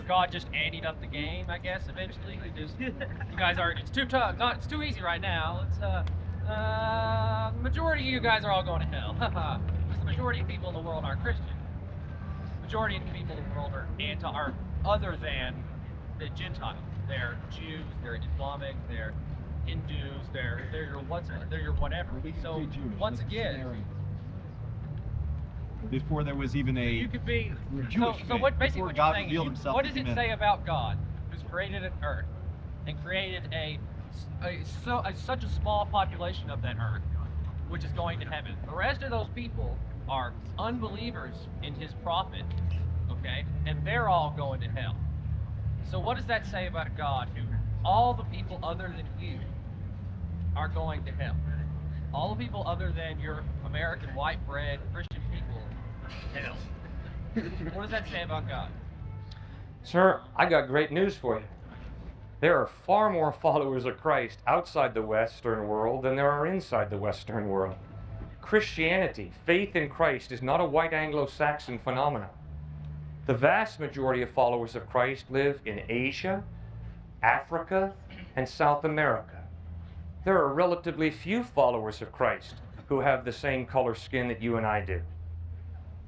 God just anteed up the game, I guess, eventually. Just, you guys are, it's too tough, it's too easy right now. The majority of you guys are all going to hell. Because the majority of people in the world are Christian. The majority of the people in the world are other than the Gentiles. They're Jews, they're Islamic, they're Hindus, they're your whatever. So once again, before there was even a you could be Jewish so what basically before what God you're saying revealed is, himself what to does it humanity. say about God, who's created an earth and created such a small population of that earth, which is going to heaven? The rest of those people are unbelievers in his prophet, okay, and they're all going to hell. So what does that say about God, who all the people other than you are going to hell? All the people other than your American white bread Christian people, hell. What does that say about God? Sir, I got great news for you. There are far more followers of Christ outside the Western world than there are inside the Western world. Christianity, faith in Christ, is not a white Anglo-Saxon phenomenon. The vast majority of followers of Christ live in Asia, Africa, and South America. There are relatively few followers of Christ who have the same color skin that you and I do.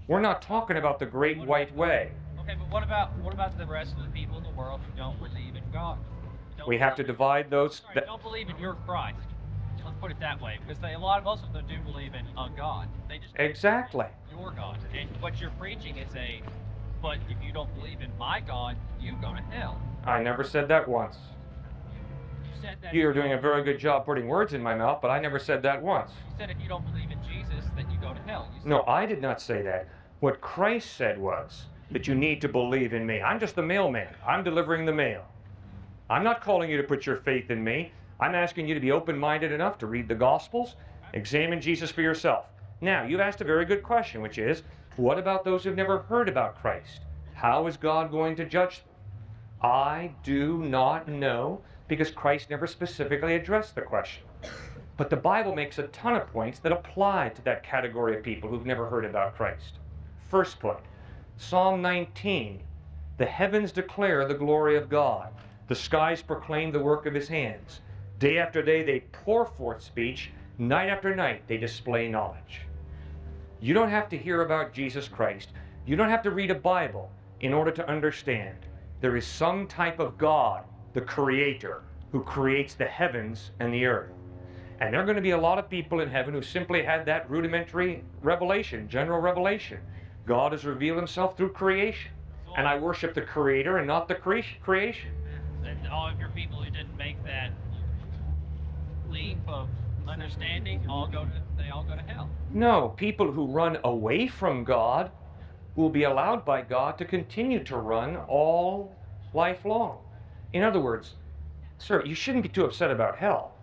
We're not talking about the Great White Way. Okay, but what about the rest of the people in the world who don't believe in God? We have to divide those. Don't believe in your Christ. Let's put it that way, because most of them do believe in a God. They just Exactly. Your God. And what you're preaching is but if you don't believe in my God, you go to hell. I never said that once. You said that. You're doing a very good job putting words in my mouth, but I never said that once. You said if you don't believe in Jesus, that you go to hell. You said No, I did not say that. What Christ said was that you need to believe in me. I'm just the mailman. I'm delivering the mail. I'm not calling you to put your faith in me. I'm asking you to be open-minded enough to read the Gospels, examine Jesus for yourself. Now, you've asked a very good question, which is, what about those who've never heard about Christ? How is God going to judge them? I do not know, because Christ never specifically addressed the question. But the Bible makes a ton of points that apply to that category of people who've never heard about Christ. First point, Psalm 19, the heavens declare the glory of God. The skies proclaim the work of his hands. Day after day they pour forth speech. Night after night they display knowledge. You don't have to hear about Jesus Christ. You don't have to read a Bible in order to understand. There is some type of God, the Creator, who creates the heavens and the earth. And there are going to be a lot of people in heaven who simply had that rudimentary revelation, general revelation. God has revealed himself through creation. And I worship the Creator and not the creation. And all of your people who didn't make that leap of understanding, they all go to hell. No, people who run away from God will be allowed by God to continue to run all life long. In other words, sir, you shouldn't be too upset about hell,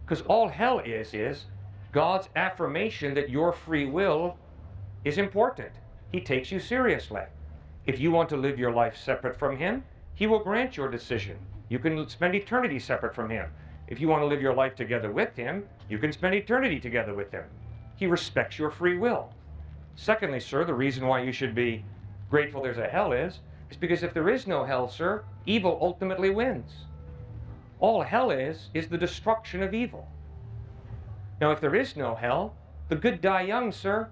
because all hell is God's affirmation that your free will is important. He takes you seriously. If you want to live your life separate from him, he will grant your decision. You can spend eternity separate from him. If you want to live your life together with him, you can spend eternity together with him. He respects your free will. Secondly, sir, the reason why you should be grateful there's a hell is because if there is no hell, sir, evil ultimately wins. All hell is the destruction of evil. Now, if there is no hell, the good die young, sir.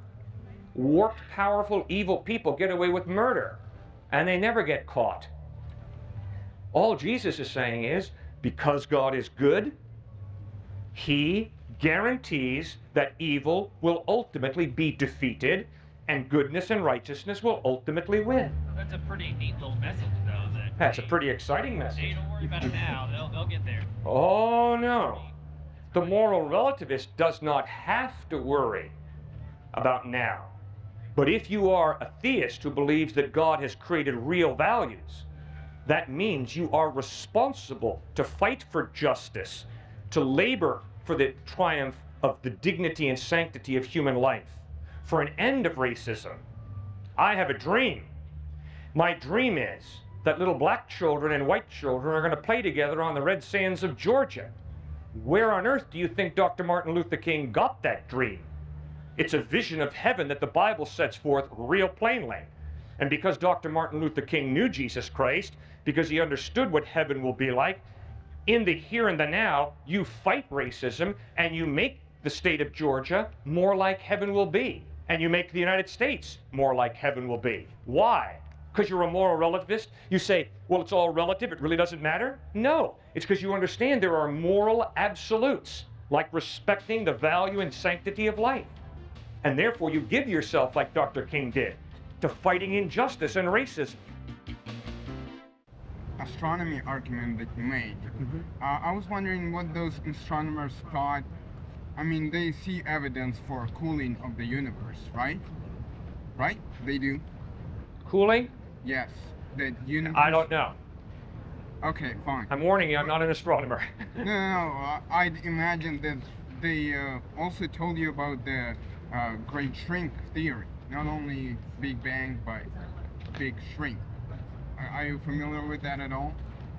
Warped, powerful, evil people get away with murder, and they never get caught. All Jesus is saying is, because God is good, he guarantees that evil will ultimately be defeated, and goodness and righteousness will ultimately win. That's a pretty neat little message, though. That's a pretty exciting message. Hey, don't worry about it now. They'll get there. Oh, no. The moral relativist does not have to worry about now. But if you are a theist who believes that God has created real values, that means you are responsible to fight for justice, to labor for the triumph of the dignity and sanctity of human life, for an end of racism. I have a dream. My dream is that little black children and white children are going to play together on the red sands of Georgia. Where on earth do you think Dr. Martin Luther King got that dream? It's a vision of heaven that the Bible sets forth real plainly. And because Dr. Martin Luther King knew Jesus Christ, because he understood what heaven will be like, in the here and the now, you fight racism and you make the state of Georgia more like heaven will be. And you make the United States more like heaven will be. Why? Because you're a moral relativist? You say, well, it's all relative, it really doesn't matter? No, it's because you understand there are moral absolutes, like respecting the value and sanctity of life. And therefore, you give yourself, like Dr. King did, to fighting injustice and racism. Astronomy argument that you made. I was wondering what those astronomers thought. I mean, they see evidence for cooling of the universe, right? Right? They do? Cooling? Yes. The universe... I don't know. Okay, fine. I'm warning you, I'm not an astronomer. No, I'd imagine that they also told you about the Great Shrink theory. Not only Big Bang, but Big Shrink. Are you familiar with that at all?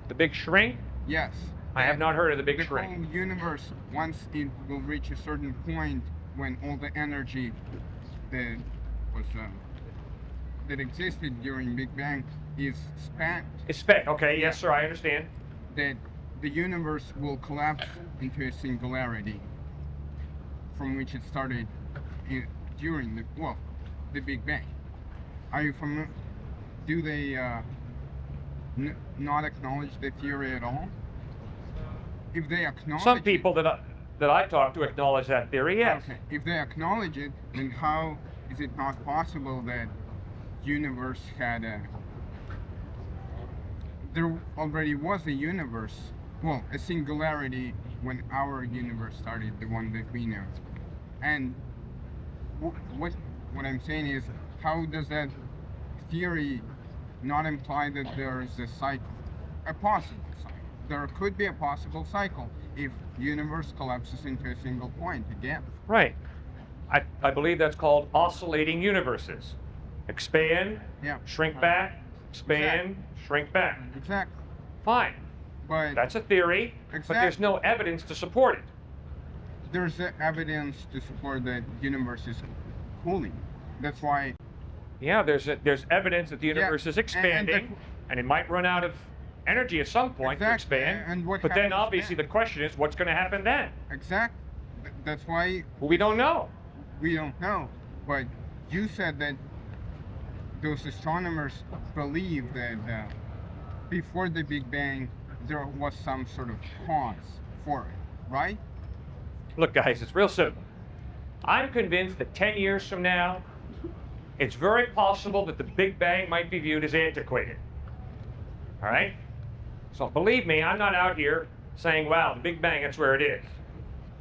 The Big Shrink? Yes. I have not heard of the Big Shrink. The whole universe, once it will reach a certain point when all the energy that was that existed during Big Bang is spent. It's spent, okay, yes sir, I understand. That the universe will collapse into a singularity from which it started during the Big Bang. Are you familiar? Do they not acknowledge the theory at all? If they acknowledge some people that I talk to acknowledge that theory, yes. Okay. If they acknowledge it, then how is it not possible that universe had there already was a universe, well, a singularity when our universe started, the one that we know. And what I'm saying is, how does that theory not imply that there is a cycle, a possible cycle? There could be a possible cycle if universe collapses into a single point again. Right. I believe that's called oscillating universes. Expand, Yeah. shrink back, expand, shrink back. Exactly. Fine. But That's a theory, but there's Exactly. no evidence to support it. there's evidence to support that universe is cooling. That's why. Yeah, there's evidence that the universe is and expanding, and it might run out of energy at some point to Exactly. expand. And what But then happens obviously then? the question is, what's going to happen then? Exactly. That's why Well, we don't know. we don't know. But you said that those astronomers believe that before the Big Bang there was some sort of cause for it, right? Look, guys, it's real simple. I'm convinced that 10 years from now, it's very possible that the Big Bang might be viewed as antiquated. All right? So believe me, I'm not out here saying, wow, the Big Bang, that's where it is.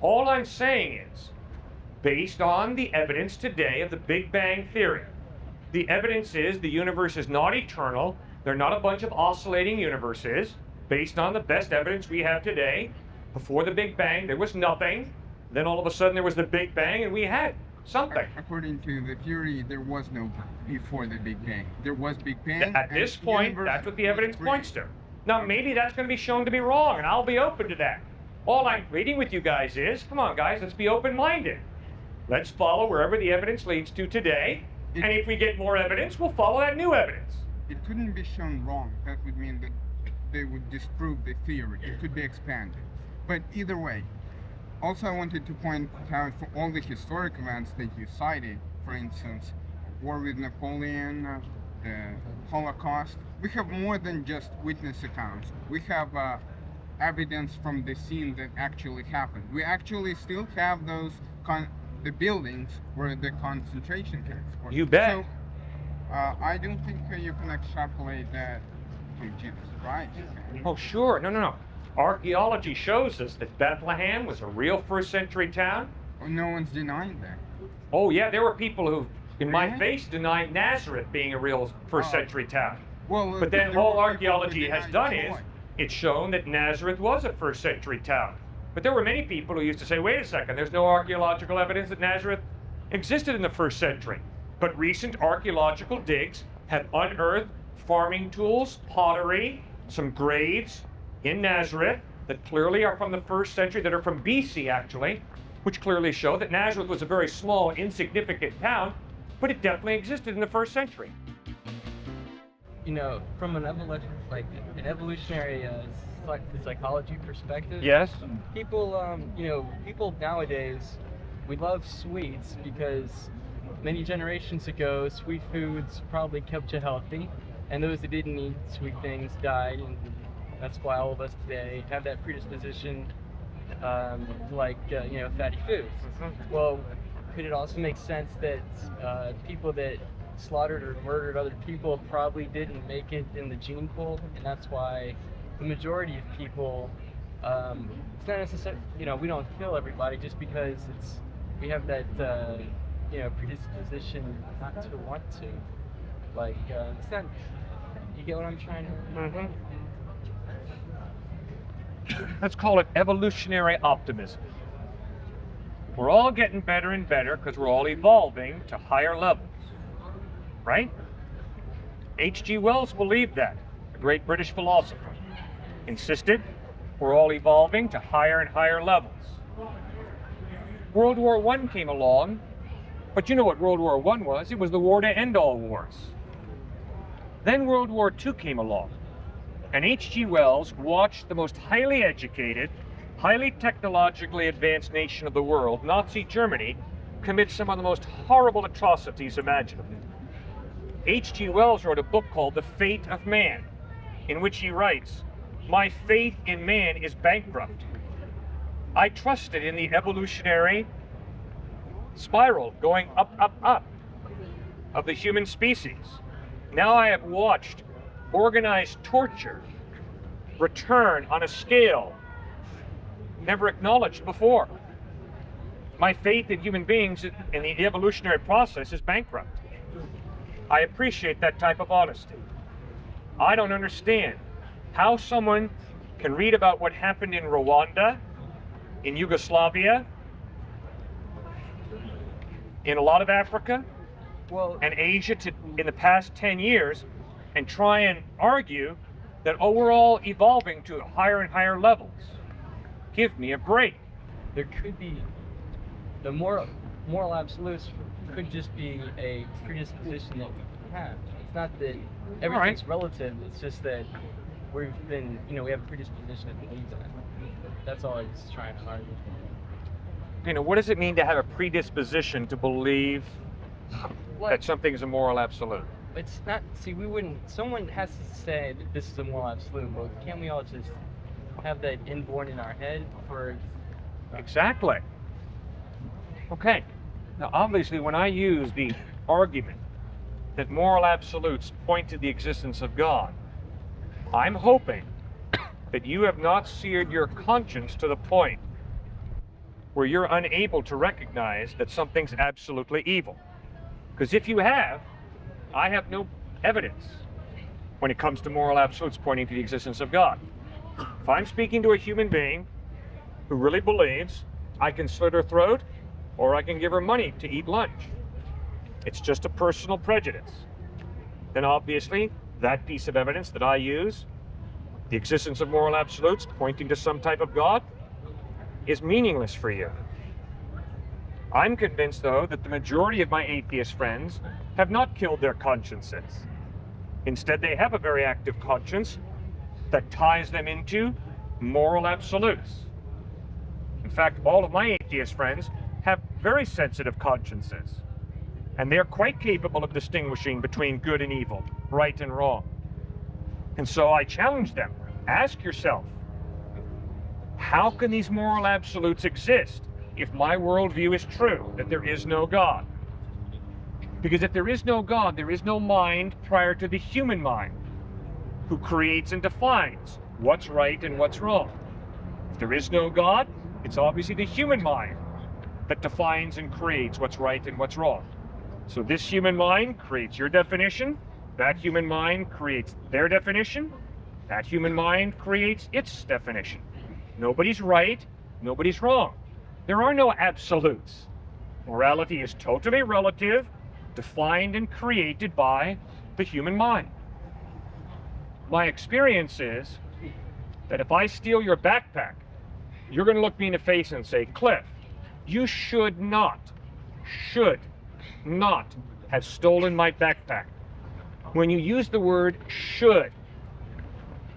All I'm saying is, based on the evidence today of the Big Bang theory, the evidence is the universe is not eternal. They're not a bunch of oscillating universes. Based on the best evidence we have today, before the Big Bang, there was nothing. Then all of a sudden there was the Big Bang and we had something. According to the theory, there was no before the Big Bang. There was Big Bang. At and this point, universe that's what the was evidence created. points to. Now, maybe that's going to be shown to be wrong, and I'll be open to that. All I'm pleading with you guys is, come on, guys, let's be open-minded. Let's follow wherever the evidence leads to today, and if we get more evidence, we'll follow that new evidence. It couldn't be shown wrong. That would mean that they would disprove the theory. It could be expanded. But either way, also I wanted to point out for all the historic events that you cited, for instance, war with Napoleon, the Holocaust, we have more than just witness accounts. We have evidence from the scene that actually happened. We actually still have those the buildings where the concentration camps were. You bet. So, I don't think you can extrapolate that to Jesus, right? Oh, sure. No. Archaeology shows us that Bethlehem was a real first-century town. Oh, no one's denying that. Oh, yeah, there were people who, in my Really? face, denied Nazareth being a real first-century town. Well, But then there all were archaeology people who has denied done is, Troy. it's shown that Nazareth was a first-century town. But there were many people who used to say, wait a second, there's no archaeological evidence that Nazareth existed in the first century. But recent archaeological digs have unearthed farming tools, pottery, some graves in Nazareth that clearly are from the first century, that are from BC actually, which clearly show that Nazareth was a very small, insignificant town, but it definitely existed in the first century. you know, from an evolutionary psychology perspective. Yes. People, you know, people nowadays, we love sweets because many generations ago, sweet foods probably kept you healthy, and those that didn't eat sweet things died, and that's why all of us today have that predisposition you know, fatty foods. Well, could it also make sense that people that slaughtered or murdered other people probably didn't make it in the gene pool, and that's why the majority of people, it's not necessarily, you know, we don't kill everybody just because we have that, you know, predisposition not to want to. Like, it's not, you get what I'm trying to... Let's call it evolutionary optimism. We're all getting better and better because we're all evolving to higher levels, right? H.G. Wells believed that, a great British philosopher, insisted we're all evolving to higher and higher levels. World War I came along, but you know what World War I was? It was the war to end all wars. Then World War II came along, and H.G. Wells watched the most highly educated, highly technologically advanced nation of the world, Nazi Germany, commit some of the most horrible atrocities imaginable. H.G. Wells wrote a book called The Fate of Man, in which he writes, "My faith in man is bankrupt. I trusted in the evolutionary spiral going up, up, up of the human species. Now I have watched organized torture return on a scale never acknowledged before. My faith in human beings and the evolutionary process is bankrupt." I appreciate that type of honesty. I don't understand how someone can read about what happened in Rwanda, in Yugoslavia, in a lot of Africa, and Asia in the past 10 years, and try and argue that, oh, we're all evolving to higher and higher levels. Give me a break. There could be, the moral absolutes could just be a predisposition that we have. It's not that everything's relative, it's just that we've been, you know, we have a predisposition to believe that. That's all I was trying to argue. You know, what does it mean to have a predisposition to believe that something is a moral absolute? It's not, see, we wouldn't, someone has to say that this is a moral absolute, but can't we all just have that inborn in our head for... Exactly. Okay. Now, obviously, when I use the argument that moral absolutes point to the existence of God, I'm hoping that you have not seared your conscience to the point where you're unable to recognize that something's absolutely evil. Because if you have, I have no evidence when it comes to moral absolutes pointing to the existence of God. If I'm speaking to a human being who really believes I can slit her throat or I can give her money to eat lunch, it's just a personal prejudice, then obviously that piece of evidence that I use, the existence of moral absolutes pointing to some type of God, is meaningless for you. I'm convinced, though, that the majority of my atheist friends have not killed their consciences. Instead, they have a very active conscience that ties them into moral absolutes. In fact, all of my atheist friends have very sensitive consciences, and they're quite capable of distinguishing between good and evil, right and wrong. And so I challenge them, ask yourself, how can these moral absolutes exist if my worldview is true, that there is no God? Because if there is no God, there is no mind prior to the human mind, who creates and defines what's right and what's wrong. If there is no God, it's obviously the human mind that defines and creates what's right and what's wrong. So this human mind creates your definition, that human mind creates their definition, that human mind creates its definition. Nobody's right, nobody's wrong. There are no absolutes. Morality is totally relative, defined and created by the human mind. My experience is that if I steal your backpack, you're going to look me in the face and say, Cliffe, you should not have stolen my backpack. When you use the word should,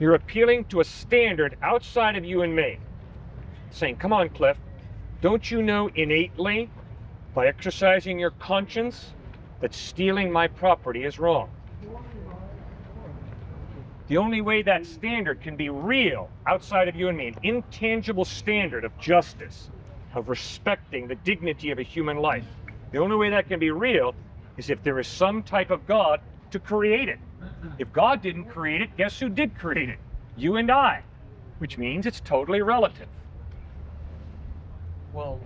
you're appealing to a standard outside of you and me. Saying, come on, Cliffe, don't you know innately, by exercising your conscience, that stealing my property is wrong? The only way that standard can be real outside of you and me, an intangible standard of justice, of respecting the dignity of a human life, the only way that can be real is if there is some type of God to create it. If God didn't create it, guess who did create it? You and I, which means it's totally relative. Well,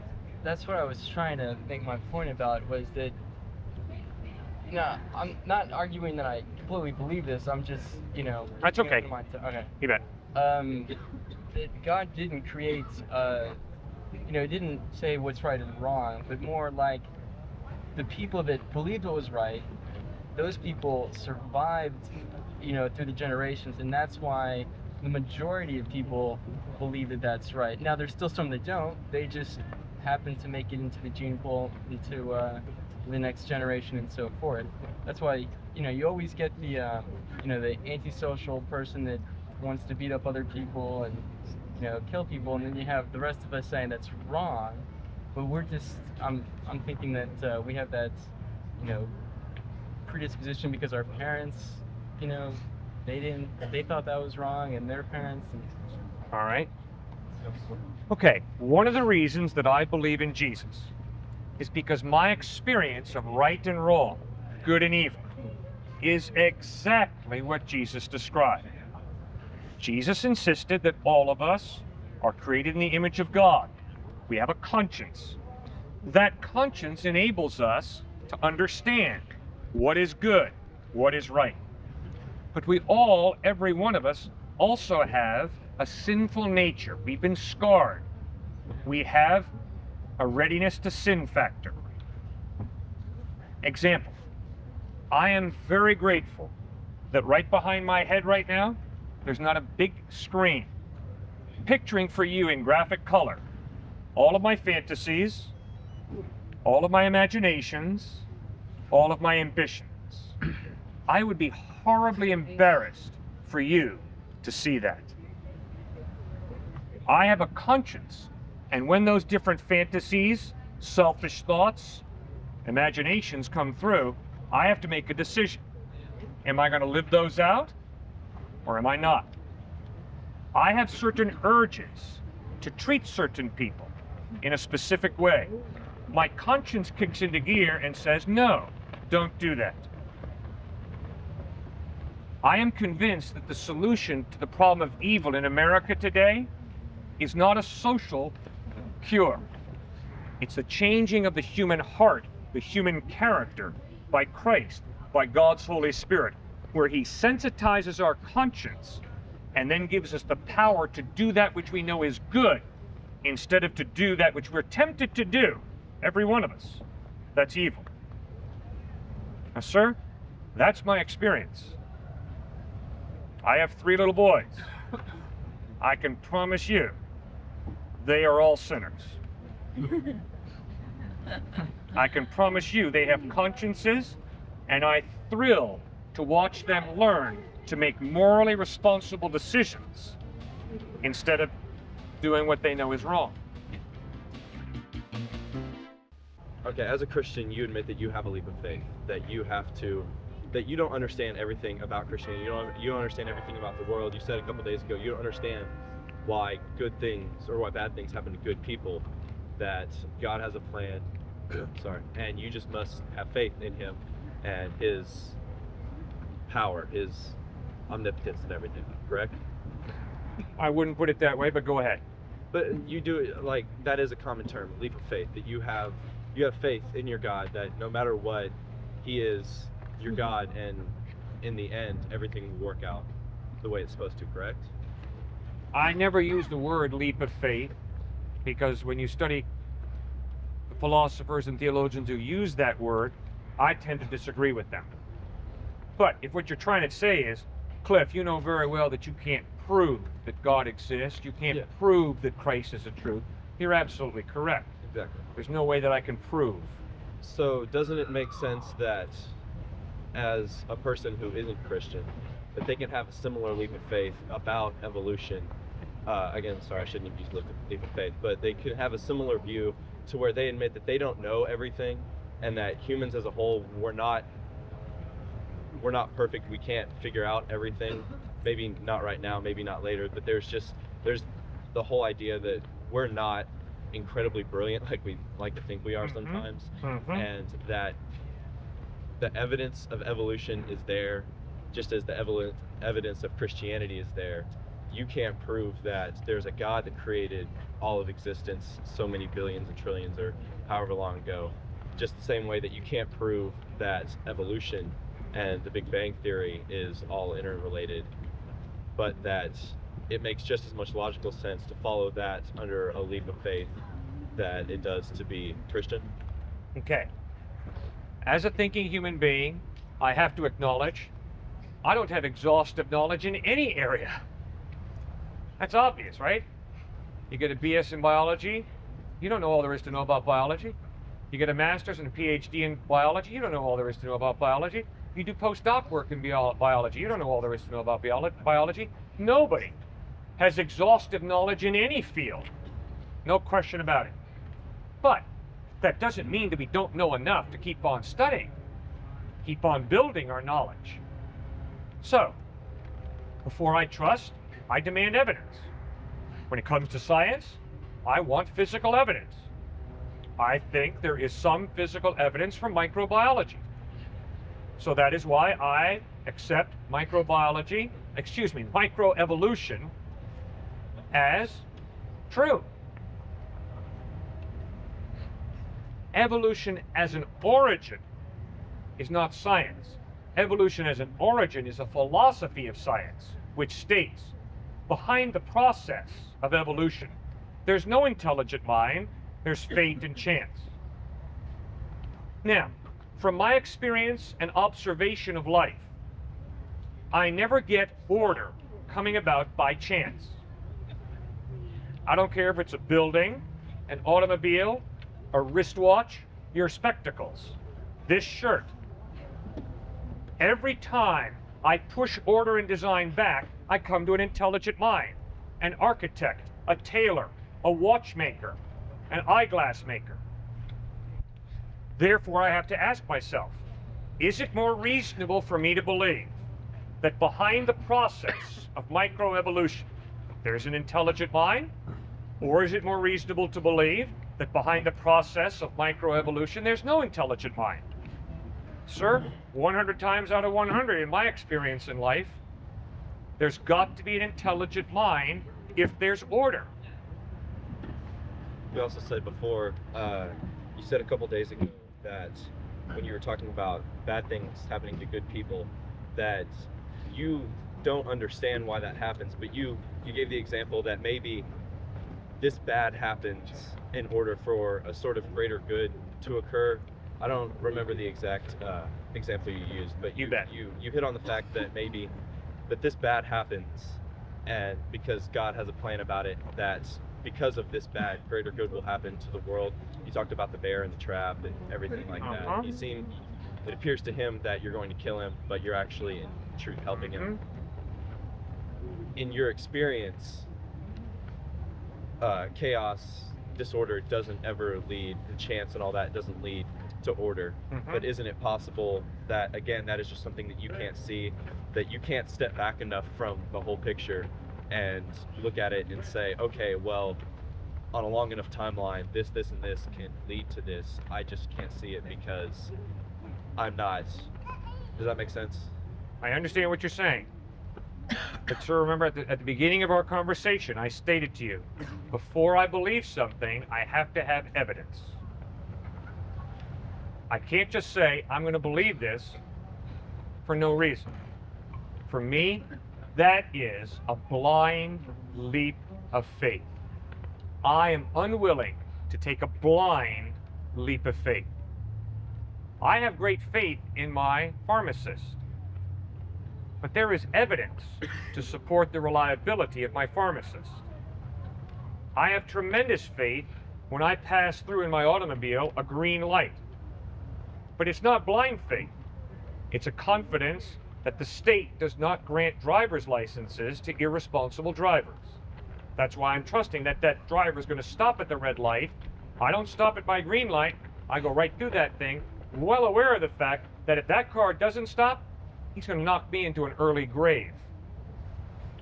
that's what I was trying to make my point about, was that, no, I'm not arguing that I completely believe this. I'm just, That's okay. Okay. You bet. That God didn't create, didn't say what's right and wrong, but more like the people that believed what was right, those people survived, through the generations, and that's why the majority of people believe that that's right. Now, there's still some that don't. They just happen to make it into the gene pool, into the next generation, and so forth. That's why, you always get the, the antisocial person that wants to beat up other people and, kill people, and then you have the rest of us saying that's wrong. But we're just, I'm thinking that we have that, predisposition because our parents, they thought that was wrong, and their parents. All right. Okay, one of the reasons that I believe in Jesus is because my experience of right and wrong, good and evil, is exactly what Jesus described. Jesus insisted that all of us are created in the image of God. We have a conscience. That conscience enables us to understand what is good, what is right. But we all, every one of us, also have a sinful nature. We've been scarred. We have a readiness to sin factor. Example, I am very grateful that right behind my head right now, there's not a big screen, picturing for you in graphic color all of my fantasies, all of my imaginations, all of my ambitions. I would be horribly embarrassed for you to see that. I have a conscience, and when those different fantasies, selfish thoughts, imaginations come through, I have to make a decision. Am I going to live those out, or am I not? I have certain urges to treat certain people in a specific way. My conscience kicks into gear and says, no, don't do that. I am convinced that the solution to the problem of evil in America today is not a social cure. It's the changing of the human heart, the human character, by Christ, by God's Holy Spirit, where He sensitizes our conscience and then gives us the power to do that which we know is good, instead of to do that which we're tempted to do, every one of us. That's evil. Now, sir, that's my experience. I have 3 little boys. I can promise you, they are all sinners. I can promise you they have consciences, and I thrill to watch them learn to make morally responsible decisions instead of doing what they know is wrong. Okay, as a Christian, you admit that you have a leap of faith, that you don't understand everything about Christianity, you don't understand everything about the world. You said a couple days ago you don't understand why good things or why bad things happen to good people, that God has a plan, and you just must have faith in Him and His power, His omnipotence and everything, correct? I wouldn't put it that way, but go ahead. But you do it, like, that is a common term, leap of faith, that you have faith in your God, that no matter what, He is your God, and in the end, everything will work out the way it's supposed to, correct? I never use the word leap of faith, because when you study the philosophers and theologians who use that word, I tend to disagree with them. But if what you're trying to say is, Cliffe, you know very well that you can't prove that God exists, you can't prove that Christ is the truth, you're absolutely correct. Exactly. There's no way that I can prove. So doesn't it make sense that as a person who isn't Christian, that they can have a similar leap of faith about evolution. Again, sorry, I shouldn't have used leap of faith, but they could have a similar view to where they admit that they don't know everything, and that humans as a whole, we're not perfect. We can't figure out everything. Maybe not right now, maybe not later, but there's the whole idea that we're not incredibly brilliant like we like to think we are sometimes, and that the evidence of evolution is there, just as the evidence of Christianity is there. You can't prove that there's a God that created all of existence so many billions and trillions or however long ago, just the same way that you can't prove that evolution and the Big Bang Theory is all interrelated, but that it makes just as much logical sense to follow that under a leap of faith that it does to be Christian. Okay. As a thinking human being, I have to acknowledge I don't have exhaustive knowledge in any area. That's obvious, right? You get a BS in biology, you don't know all there is to know about biology. You get a master's and a PhD in biology, you don't know all there is to know about biology. You do postdoc work in biology, you don't know all there is to know about biology. Nobody has exhaustive knowledge in any field. No question about it. But that doesn't mean that we don't know enough to keep on studying, keep on building our knowledge. So, before I trust, I demand evidence. When it comes to science, I want physical evidence. I think there is some physical evidence from microbiology. So that is why I accept microevolution as true. Evolution as an origin is not science. Evolution as an origin is a philosophy of science, which states, behind the process of evolution, there's no intelligent mind, there's fate and chance. Now, from my experience and observation of life, I never get order coming about by chance. I don't care if it's a building, an automobile, a wristwatch, your spectacles, this shirt. Every time I push order and design back, I come to an intelligent mind, an architect, a tailor, a watchmaker, an eyeglass maker. Therefore, I have to ask myself, is it more reasonable for me to believe that behind the process of microevolution, there's an intelligent mind? Or is it more reasonable to believe that behind the process of microevolution, there's no intelligent mind? Sir, 100 times out of 100 in my experience in life, there's got to be an intelligent mind if there's order. You also said before, you said a couple days ago that when you were talking about bad things happening to good people, that you don't understand why that happens, but you gave the example that maybe this bad happens in order for a sort of greater good to occur. I don't remember the exact example you used, but you hit on the fact that maybe that this bad happens, and because God has a plan about it, that because of this bad, greater good will happen to the world. You talked about the bear and the trap and everything like that. It appears to him that you're going to kill him, but you're actually in truth helping him. In your experience, chaos, disorder doesn't ever lead, and chance and all that doesn't lead to order. But isn't it possible that, again, that is just something that you can't see, that you can't step back enough from the whole picture and look at it and say, okay, well, on a long enough timeline, this, and this can lead to this. I just can't see it because I'm not. Does that make sense? I understand what you're saying. But sir, remember at the beginning of our conversation, I stated to you, before I believe something, I have to have evidence. I can't just say, I'm going to believe this for no reason. For me, that is a blind leap of faith. I am unwilling to take a blind leap of faith. I have great faith in my pharmacist, but there is evidence to support the reliability of my pharmacist. I have tremendous faith when I pass through in my automobile a green light, but it's not blind faith. It's a confidence that the state does not grant driver's licenses to irresponsible drivers. That's why I'm trusting that that driver is going to stop at the red light. I don't stop at my green light. I go right through that thing, well aware of the fact that if that car doesn't stop, he's going to knock me into an early grave.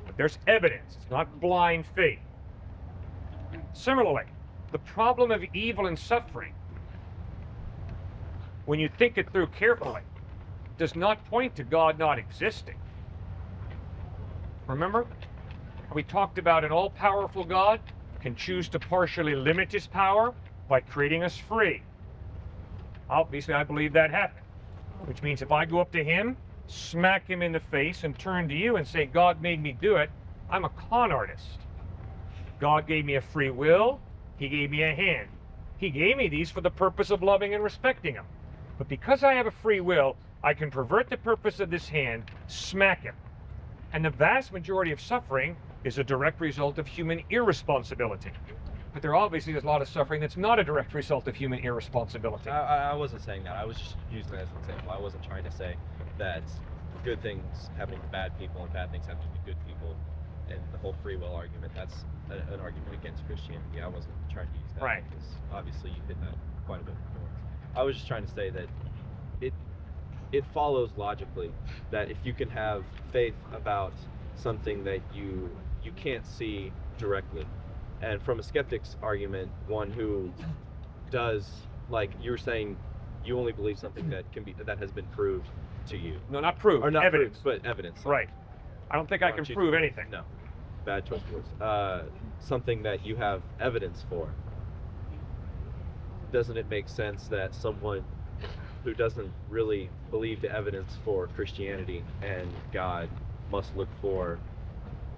But there's evidence. It's not blind faith. Similarly, the problem of evil and suffering, when you think it through carefully, does not point to God not existing. Remember, we talked about an all-powerful God can choose to partially limit his power by creating us free. Obviously, I believe that happened, which means if I go up to him, smack him in the face, and turn to you and say, God made me do it, I'm a con artist. God gave me a free will. He gave me a hand. He gave me these for the purpose of loving and respecting him. But because I have a free will, I can pervert the purpose of this hand, smack him. And the vast majority of suffering is a direct result of human irresponsibility. But there obviously is a lot of suffering that's not a direct result of human irresponsibility. I wasn't saying that. I was just using it as an example. I wasn't trying to say that good things happening to bad people and bad things happening to good people, and the whole free will argument, that's an argument against Christianity. I wasn't trying to use that. Right. Because obviously you hit that quite a bit before. I was just trying to say that it follows logically that if you can have faith about something that you can't see directly, and from a skeptic's argument, one who does, like you were saying, you only believe something that has been proved to you. No, not proved, Or not evidence. proved, but evidence. Right. I don't think I can prove anything. No. Bad choice of words. Something that you have evidence for. Doesn't it make sense that someone who doesn't really believe the evidence for Christianity and God must look for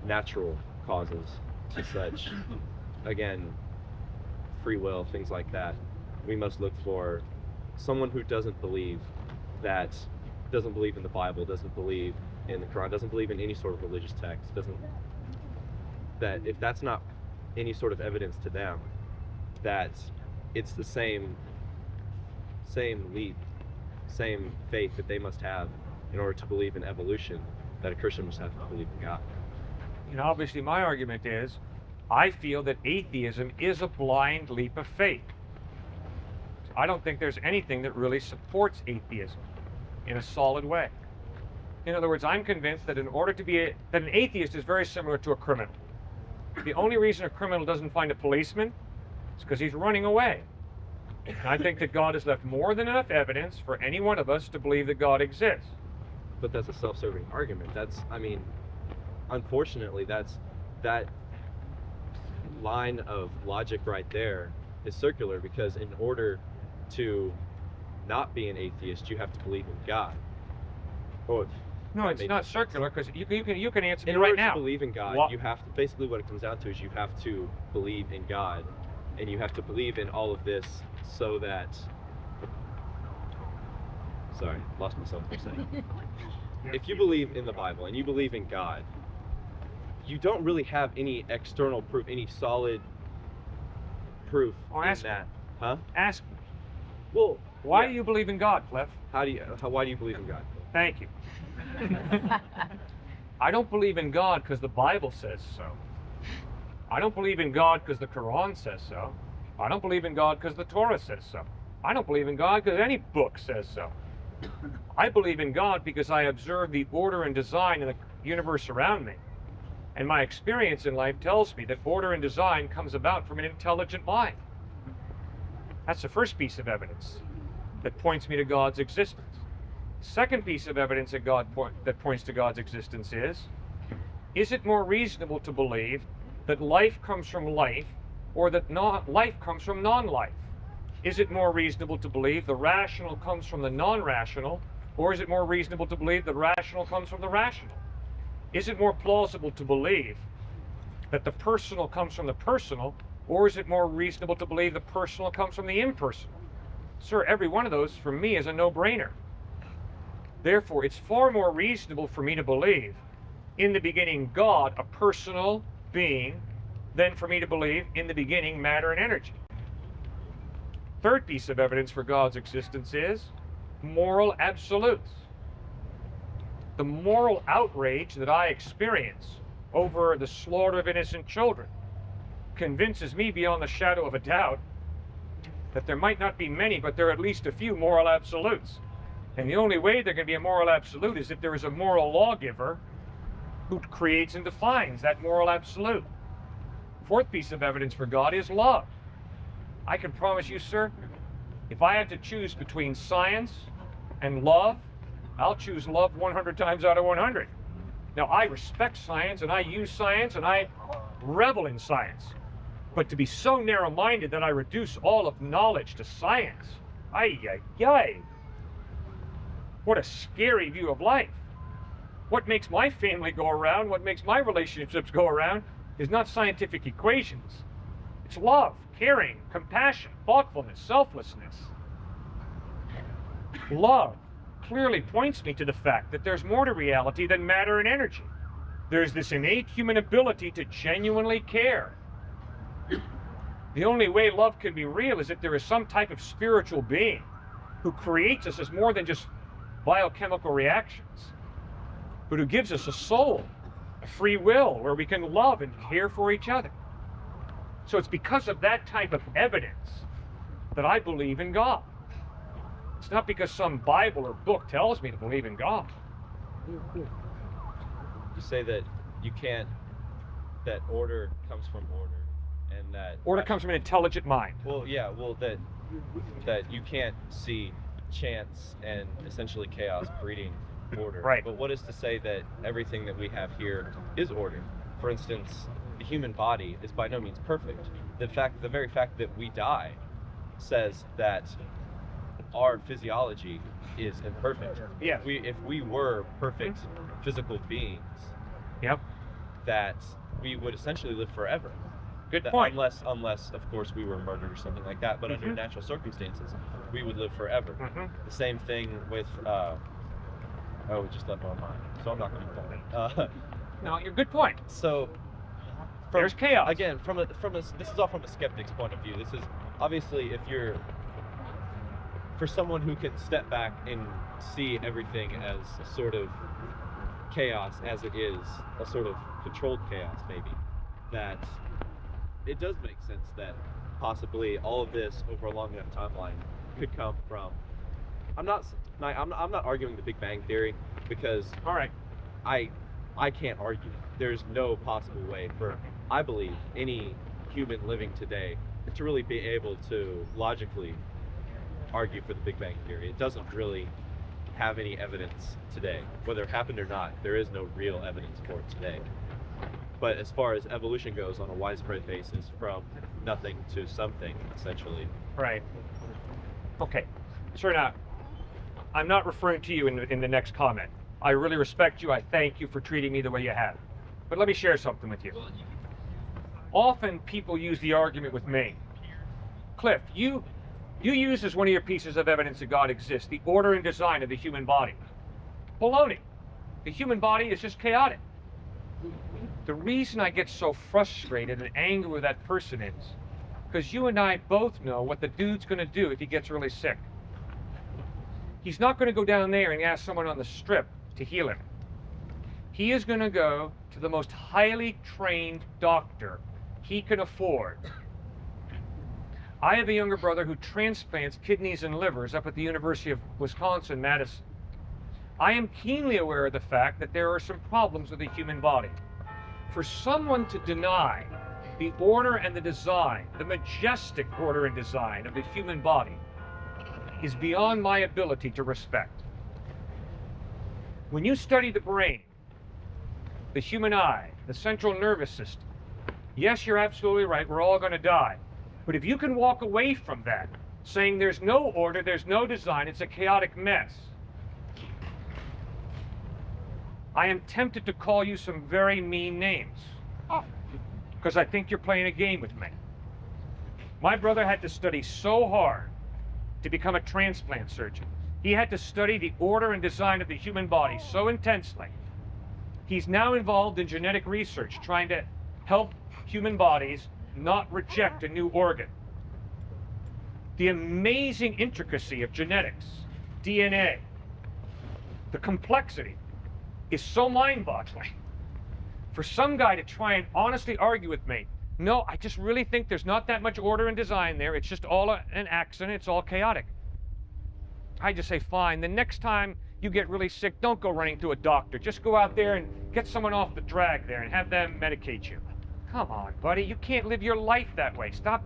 natural causes to such, again, free will, things like that? We must look for someone who doesn't believe in the Bible, doesn't believe in the Quran, doesn't believe in any sort of religious text, that if that's not any sort of evidence to them, that it's the same leap, same faith that they must have in order to believe in evolution, that a Christian must have to believe in God. You know, obviously my argument is, I feel that atheism is a blind leap of faith. I don't think there's anything that really supports atheism in a solid way. In other words, I'm convinced that in order to be that an atheist is very similar to a criminal. The only reason a criminal doesn't find a policeman is because he's running away. And I think that God has left more than enough evidence for any one of us to believe that God exists. But that's a self-serving argument. Unfortunately, that line of logic right there is circular, because in order to not be an atheist, you have to believe in God. No, it's not circular, because you can answer me in right order now. to believe in God, you have to, basically what it comes down to is you have to believe in God, and you have to believe in all of this so that, sorry, lost myself for a second. If you believe in the Bible and you believe in God, you don't really have any external proof, any solid proof in that. Huh? Ask me. Well, why do you believe in God, Cliffe? Why do you believe in God? Thank you. I don't believe in God because the Bible says so. I don't believe in God because the Quran says so. I don't believe in God because the Torah says so. I don't believe in God because any book says so. I believe in God because I observe the order and design in the universe around me. And my experience in life tells me that order and design comes about from an intelligent mind. That's the first piece of evidence that points me to God's existence. Second piece of evidence that points to God's existence is it more reasonable to believe that life comes from life, or that life comes from non-life? Is it more reasonable to believe the rational comes from the non-rational, or is it more reasonable to believe the rational comes from the rational? Is it more plausible to believe that the personal comes from the personal, or is it more reasonable to believe the personal comes from the impersonal? Sir, every one of those for me is a no-brainer. Therefore, it's far more reasonable for me to believe in the beginning God, a personal being, than for me to believe in the beginning matter and energy. Third piece of evidence for God's existence is moral absolutes. the moral outrage that I experience over the slaughter of innocent children convinces me beyond the shadow of a doubt that there might not be many, but there are at least a few moral absolutes. And the only way there can be a moral absolute is if there is a moral lawgiver who creates and defines that moral absolute. Fourth piece of evidence for God is love. I can promise you, sir, if I had to choose between science and love, I'll choose love 100 times out of 100. Now, I respect science, and I use science, and I revel in science. But to be so narrow-minded that I reduce all of knowledge to science, ay, ay, ay. What a scary view of life. What makes my family go around, what makes my relationships go around, is not scientific equations. It's love, caring, compassion, thoughtfulness, selflessness. Love clearly points me to the fact that there's more to reality than matter and energy. There's this innate human ability to genuinely care. The only way love can be real is if there is some type of spiritual being who creates us as more than just biochemical reactions, but who gives us a soul, a free will, where we can love and care for each other. So it's because of that type of evidence that I believe in God. It's not because some Bible or book tells me to believe in God. You say that you can't, that order comes from order, and that Order comes from an intelligent mind. well, yeah, well, that you can't see chance and essentially chaos breeding order. Right. But what is to say that everything that we have here is order? For instance, the human body is by no means perfect. The very fact that we die says that our physiology is imperfect. Yes. If we were perfect physical beings, Yep. that we would essentially live forever. Good point. Unless of course we were murdered or something like that. But under natural circumstances, we would live forever. The same thing with it just left my mind, so I'm not going to call it. No, you're good point. So There's chaos. Again, this is all from a skeptic's point of view. This is obviously, if you're, for someone who can step back and see everything as a sort of chaos as it is, a sort of controlled chaos maybe, that it does make sense that possibly all of this over a long enough timeline could come from, I'm not arguing the Big Bang Theory, because All right. I can't argue. There's no possible way for, I believe, any human living today to really be able to logically argue for the Big Bang Theory. It doesn't really have any evidence today. Whether it happened or not, there is no real evidence for it today. But as far as evolution goes on a widespread basis, from nothing to something, essentially. Right. Okay. Sure. Now, I'm not referring to you in the next comment. I really respect you. I thank you for treating me the way you have. But let me share something with you. Often people use the argument with me. Cliffe, you use as one of your pieces of evidence that God exists the order and design of the human body. Baloney. The human body is just chaotic. The reason I get so frustrated and angry with that person is because you and I both know what the dude's going to do if he gets really sick. He's not going to go down there and ask someone on the strip to heal him. He is going to go to the most highly trained doctor he can afford. I have a younger brother who transplants kidneys and livers up at the University of Wisconsin-Madison. I am keenly aware of the fact that there are some problems with the human body. For someone to deny the order and the design, the majestic order and design of the human body, is beyond my ability to respect. When you study the brain, the human eye, the central nervous system, yes, you're absolutely right, we're all going to die. But if you can walk away from that, saying there's no order, there's no design, it's a chaotic mess, I am tempted to call you some very mean names, because I think you're playing a game with me. My brother had to study so hard to become a transplant surgeon. He had to study the order and design of the human body so intensely. He's now involved in genetic research, trying to help human bodies not reject a new organ. The amazing intricacy of genetics, DNA, the complexity. is so mind-boggling. For some guy to try and honestly argue with me, no, I just really think there's not that much order and design there. It's just all an accident. It's all chaotic. I just say, fine. The next time you get really sick, don't go running to a doctor. Just go out there and get someone off the drag there and have them medicate you. Come on, buddy. You can't live your life that way. Stop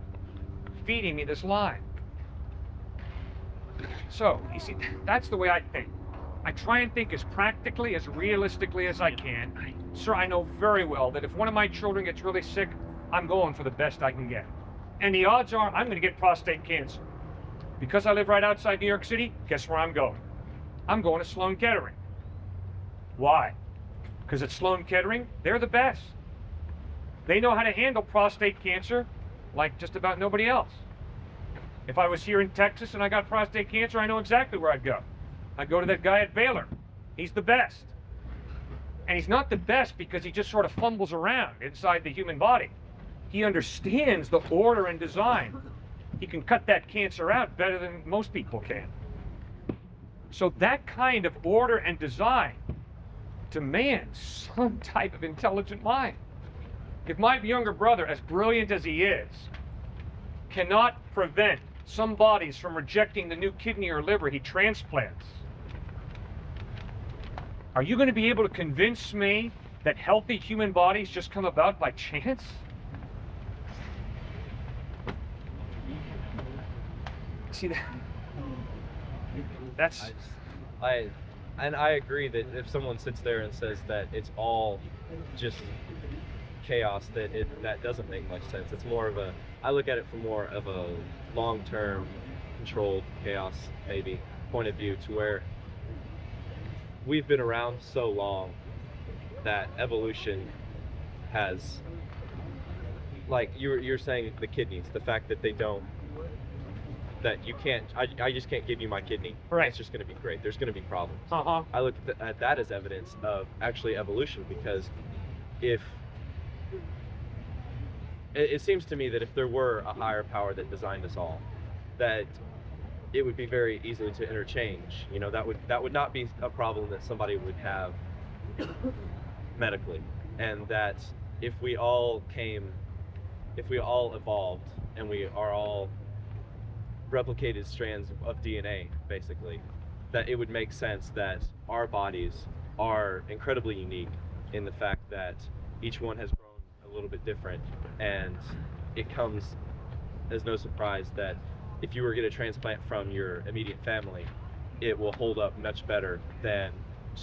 feeding me this line. So, you see, that's the way I think. I try and think as practically, as realistically as I can. Sir, I know very well that if one of my children gets really sick, I'm going for the best I can get. And the odds are I'm going to get prostate cancer. Because I live right outside New York City, guess where I'm going? I'm going to Sloan Kettering. Why? Because at Sloan Kettering, they're the best. They know how to handle prostate cancer like just about nobody else. If I was here in Texas and I got prostate cancer, I know exactly where I'd go. I'd go to that guy at Baylor. He's the best. And he's not the best because he just sort of fumbles around inside the human body. He understands the order and design. He can cut that cancer out better than most people can. So that kind of order and design demands some type of intelligent mind. If my younger brother, as brilliant as he is, cannot prevent some bodies from rejecting the new kidney or liver he transplants, are you going to be able to convince me that healthy human bodies just come about by chance? See, that's... I agree that if someone sits there and says that it's all just chaos, that doesn't make much sense. It's more of a, I look at it from more of a long-term controlled chaos maybe point of view, to where we've been around so long that evolution has, like you're saying, the kidneys, the fact that they don't, that you can't, I just can't give you my kidney. Right. It's just going to be great. There's going to be problems. Uh-huh. I look at that as evidence of actually evolution, because if it seems to me that if there were a higher power that designed us all, that it would be very easily to interchange. You know, that would not be a problem that somebody would have medically, and that if we all evolved and we are all replicated strands of DNA, basically, that it would make sense that our bodies are incredibly unique in the fact that each one has grown a little bit different, and it comes as no surprise that if you were to get a transplant from your immediate family, it will hold up much better than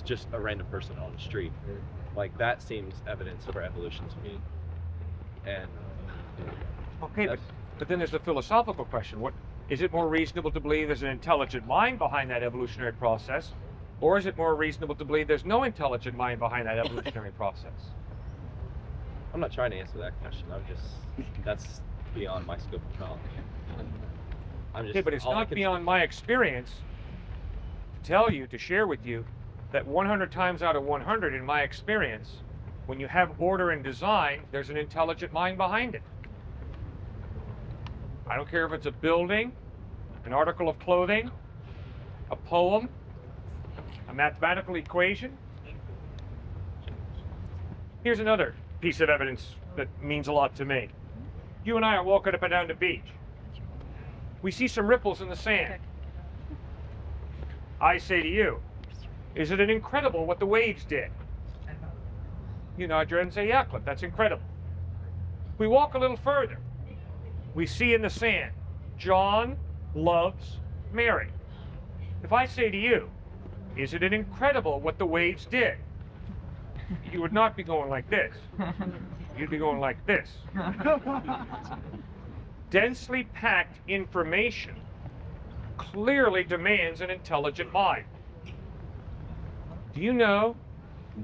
just a random person on the street. Like, that seems evidence for evolution to me. And Okay, but then there's the philosophical question. What is it more reasonable to believe there's an intelligent mind behind that evolutionary process, or is it more reasonable to believe there's no intelligent mind behind that evolutionary process? I'm not trying to answer that question. That's beyond my scope of knowledge. Okay, but it's not beyond my experience to tell you, to share with you, that 100 times out of 100 in my experience, when you have order and design, there's an intelligent mind behind it. I don't care if it's a building, an article of clothing, a poem, a mathematical equation. Here's another piece of evidence that means a lot to me. You and I are walking up and down the beach. We see some ripples in the sand. I say to you, isn't it incredible what the waves did? You nod your head and say, yeah, Cliffe, that's incredible. We walk a little further. We see in the sand, John loves Mary. If I say to you, isn't it incredible what the waves did? You would not be going like this. You'd be going like this. Densely packed information clearly demands an intelligent mind. Do you know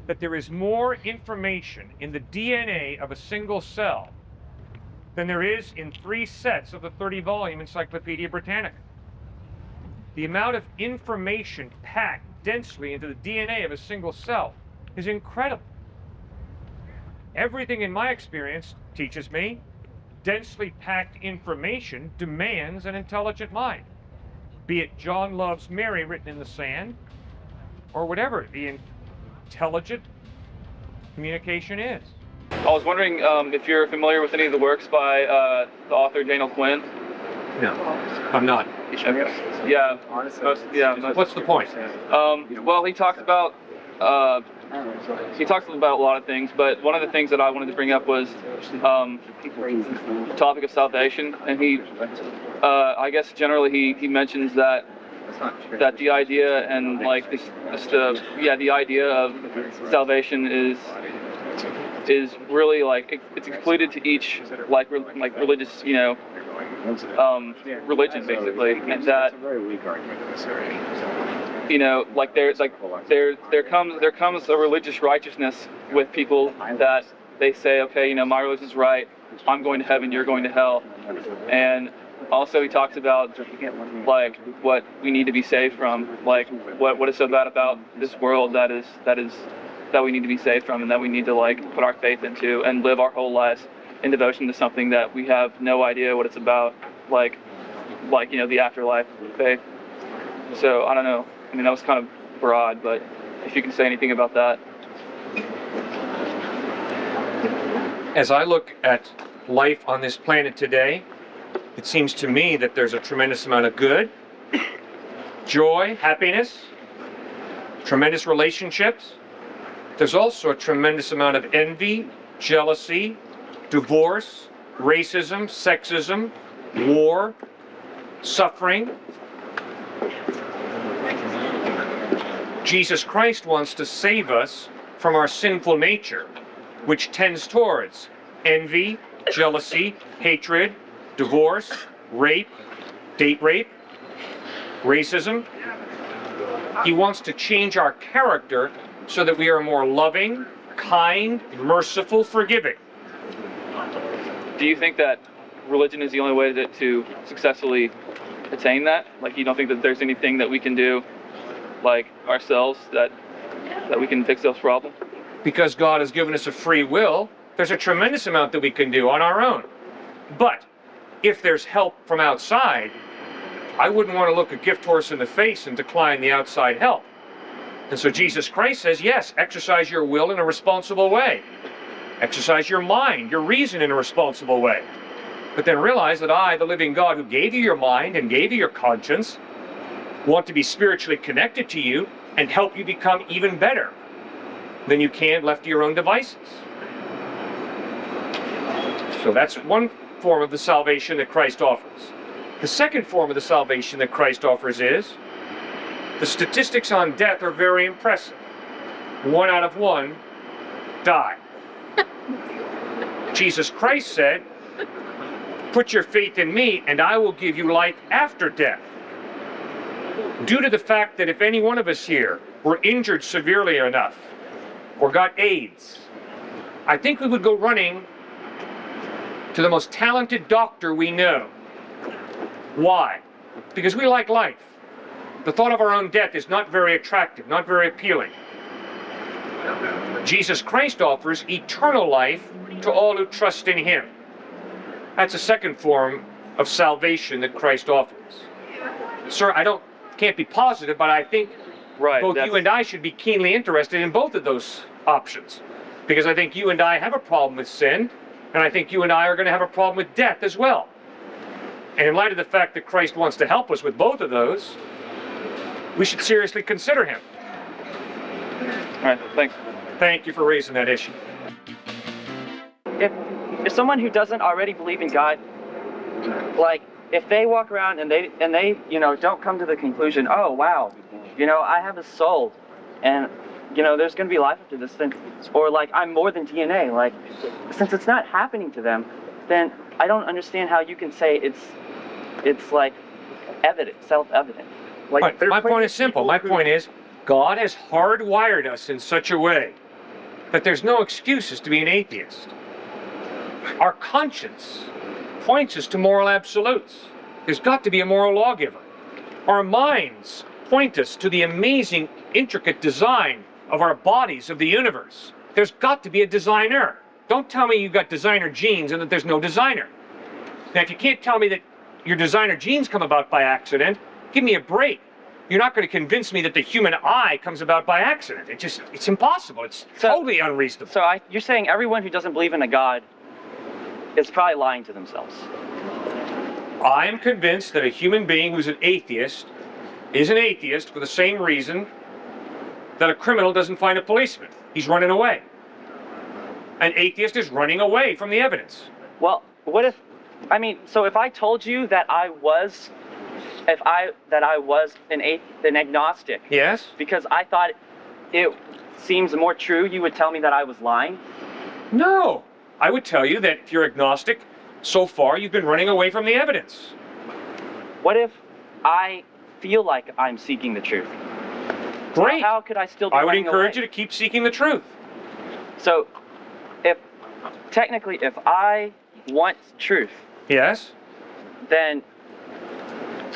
that there is more information in the DNA of a single cell than there is in 3 sets of the 30-volume Encyclopedia Britannica? The amount of information packed densely into the DNA of a single cell is incredible. Everything in my experience teaches me densely packed information demands an intelligent mind. Be it John loves Mary written in the sand, or whatever the intelligent communication is. I was wondering if you're familiar with any of the works by the author Daniel Quinn. No, I'm not. Yeah. What's the point? Well, he talks about a lot of things, but one of the things that I wanted to bring up was the topic of salvation, and I guess generally he mentions that the idea and like the idea of salvation is really like it's included to each like religious religion basically, and that like there comes a religious righteousness with people that they say, okay, my religion's right, I'm going to heaven, you're going to hell. And also he talks about like what we need to be saved from, like what is so bad about this world that we need to be saved from, and that we need to like put our faith into and live our whole lives in devotion to something that we have no idea what it's about, like the afterlife faith. So I don't know. I mean, that was kind of broad, but if you can say anything about that. As I look at life on this planet today, it seems to me that there's a tremendous amount of good, joy, happiness, tremendous relationships. There's also a tremendous amount of envy, jealousy, divorce, racism, sexism, war, suffering. Jesus Christ wants to save us from our sinful nature, which tends towards envy, jealousy, hatred, divorce, rape, date rape, racism. He wants to change our character so that we are more loving, kind, merciful, forgiving. Do you think that religion is the only way to successfully attain that? Like, you don't think that there's anything that we can do, like ourselves, that we can fix those problems? Because God has given us a free will, there's a tremendous amount that we can do on our own. But if there's help from outside, I wouldn't want to look a gift horse in the face and decline the outside help. And so Jesus Christ says, yes, exercise your will in a responsible way. Exercise your mind, your reason in a responsible way. But then realize that I, the living God who gave you your mind and gave you your conscience, want to be spiritually connected to you and help you become even better than you can left to your own devices. So that's one form of the salvation that Christ offers. The second form of the salvation that Christ offers is, the statistics on death are very impressive. 1 out of 1 die. Jesus Christ said, put your faith in me and I will give you life after death. Due to the fact that if any one of us here were injured severely enough or got AIDS, I think we would go running to the most talented doctor we know. Why? Because we like life. The thought of our own death is not very attractive, not very appealing. Jesus Christ offers eternal life to all who trust in him. That's a second form of salvation that Christ offers. Sir, can't be positive, but I think both you and I should be keenly interested in both of those options. Because I think you and I have a problem with sin, and I think you and I are going to have a problem with death as well. And in light of the fact that Christ wants to help us with both of those, we should seriously consider him. All right, thanks. Thank you for raising that issue. If someone who doesn't already believe in God, like if they walk around and they don't come to the conclusion, oh wow, I have a soul, and there's going to be life after this, then, or like I'm more than DNA, like since it's not happening to them, then I don't understand how you can say it's like evident, self-evident. Like my point is simple. My point is, God has hardwired us in such a way that there's no excuses to be an atheist. Our conscience points us to moral absolutes. There's got to be a moral lawgiver. Our minds point us to the amazing, intricate design of our bodies, of the universe. There's got to be a designer. Don't tell me you've got designer genes and that there's no designer. Now, if you can't tell me that your designer genes come about by accident, give me a break. You're not going to convince me that the human eye comes about by accident. It's impossible. It's totally unreasonable. So you're saying everyone who doesn't believe in a God is probably lying to themselves. I am convinced that a human being who's an atheist is an atheist for the same reason that a criminal doesn't find a policeman. He's running away. An atheist is running away from the evidence. Well, what if, I mean, so if I told you that I was an agnostic, Yes? because I thought it seems more true, you would tell me that I was lying? No. I would tell you that if you're agnostic, so far you've been running away from the evidence. What if I feel like I'm seeking the truth? Great. How could I still be I would running encourage away? you to keep seeking the truth. So, technically, if I want truth, Yes? then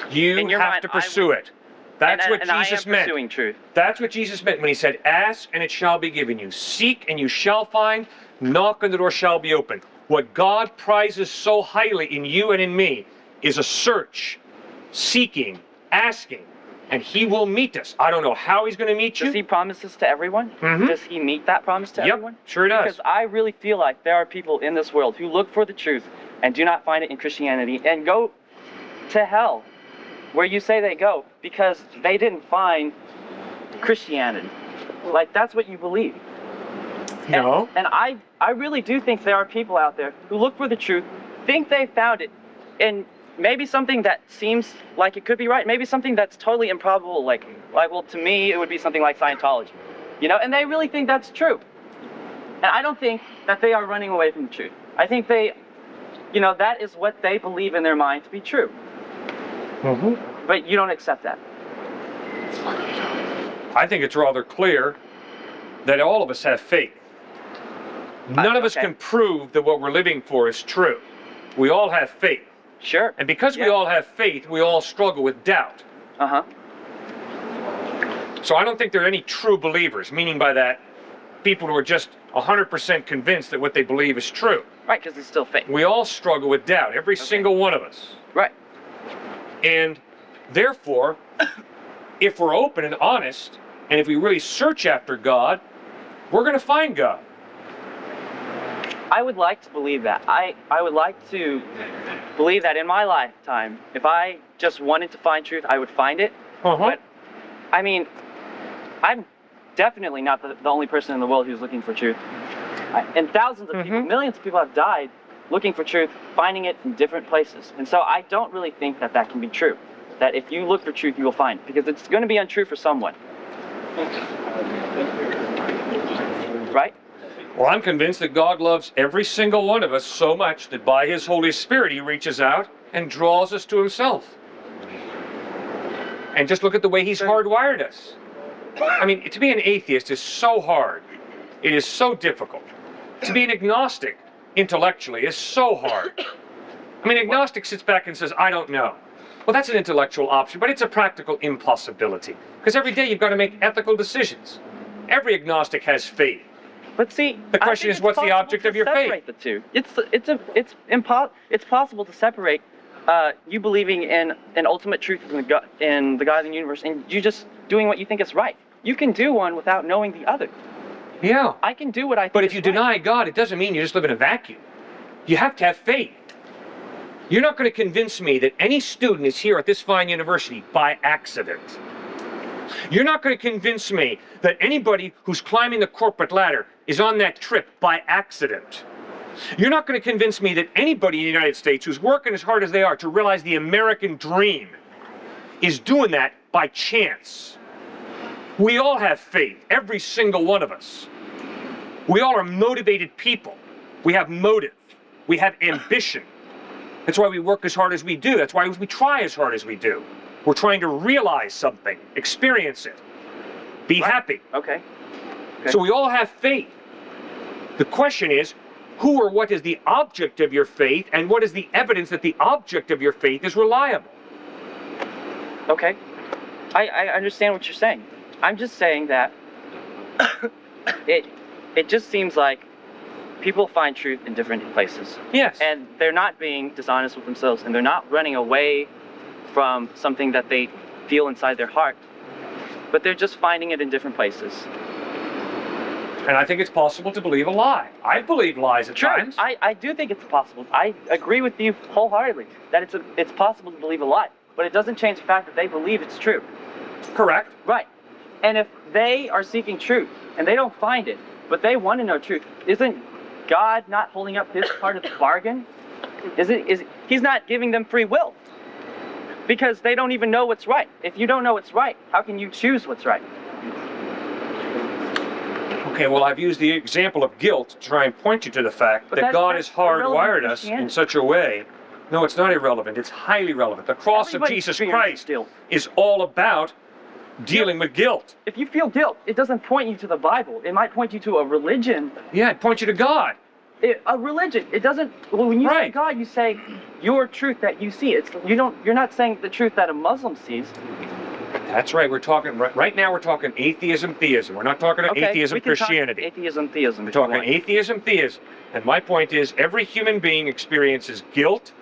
You in your have mind, to pursue it. That's what and I Jesus am meant. pursuing truth. That's what Jesus meant when he said, ask and it shall be given you. Seek and you shall find. Knock and the door shall be open. What God prizes so highly in you and in me is a search, seeking, asking, and he will meet us. I don't know how he's going to meet you. Does he promise this to everyone? Mhm. Does he meet that promise to everyone? Yep, sure does. Because I really feel like there are people in this world who look for the truth and do not find it in Christianity and go to hell where you say they go because they didn't find Christianity. Like, that's what you believe. No. And I really do think there are people out there who look for the truth, think they found it, and maybe something that seems like it could be right, maybe something that's totally improbable, like well, to me, it would be something like Scientology, you know, and they really think that's true. And I don't think that they are running away from the truth. I think they, you know, that is what they believe in their mind to be true. Mm-hmm. But you don't accept that. I think it's rather clear that all of us have faith. None of us okay. can prove that what we're living for is true. We all have faith. Sure. And because we Yeah. all have faith, we all struggle with doubt. Uh-huh. So I don't think there are any true believers, meaning by that, people who are just 100% convinced that what they believe is true. Right, because it's still fake. We all struggle with doubt, every single one of us. Right. And therefore, if we're open and honest, and if we really search after God, we're going to find God. I would like to believe that. I would like to believe that in my lifetime, if I just wanted to find truth, I would find it. Uh-huh. But, I mean, I'm definitely not the only person in the world who's looking for truth. And thousands of people, millions of people have died looking for truth, finding it in different places. And so I don't really think that that can be true. That if you look for truth, you will find it. Because it's going to be untrue for someone. Right? Well, I'm convinced that God loves every single one of us so much that by his Holy Spirit he reaches out and draws us to himself. And just look at the way he's hardwired us. I mean, to be an atheist is so hard. It is so difficult. To be an agnostic, intellectually, is so hard. I mean, agnostic sits back and says, I don't know. Well, that's an intellectual option, but it's a practical impossibility. Because every day you've got to make ethical decisions. Every agnostic has faith. But see, The question is, what's the object of your faith? Separate the two. It's possible to separate you believing in an ultimate truth in the God of the universe, and you just doing what you think is right. You can do one without knowing the other. Yeah. I can do what I think But if is you right. deny God, it doesn't mean you just live in a vacuum. You have to have faith. You're not going to convince me that any student is here at this fine university by accident. You're not going to convince me that anybody who's climbing the corporate ladder is on that trip by accident. You're not going to convince me that anybody in the United States who's working as hard as they are to realize the American dream is doing that by chance. We all have faith, every single one of us. We all are motivated people. We have motive. We have ambition. That's why we work as hard as we do. That's why we try as hard as we do. We're trying to realize something, experience it, be happy. Okay. So we all have faith. The question is, who or what is the object of your faith, and what is the evidence that the object of your faith is reliable? Okay. I understand what you're saying. I'm just saying that it just seems like people find truth in different places. Yes. And they're not being dishonest with themselves, and they're not running away from something that they feel inside their heart, but they're just finding it in different places. And I think it's possible to believe a lie. I've believed lies at times. I do think it's possible. I agree with you wholeheartedly that it's possible to believe a lie, but it doesn't change the fact that they believe it's true. Correct. Right. And if they are seeking truth and they don't find it, but they want to know truth, isn't God not holding up his part of the bargain? He's not giving them free will, because they don't even know what's right. If you don't know what's right, how can you choose what's right? Okay, well, I've used the example of guilt to try and point you to the fact that God has hardwired us in such a way. No, it's not irrelevant. It's highly relevant. The cross of Jesus Christ is all about dealing with guilt. If you feel guilt, it doesn't point you to the Bible. It might point you to a religion. Yeah, it points you to God. A religion. It doesn't. Well, when you say God, you say your truth that you see. You're not saying the truth that a Muslim sees. That's right. We're talking right now. We're talking atheism, theism. We're not talking atheism, Christianity. Atheism, theism. We're talking atheism, theism. And my point is, every human being experiences guilt.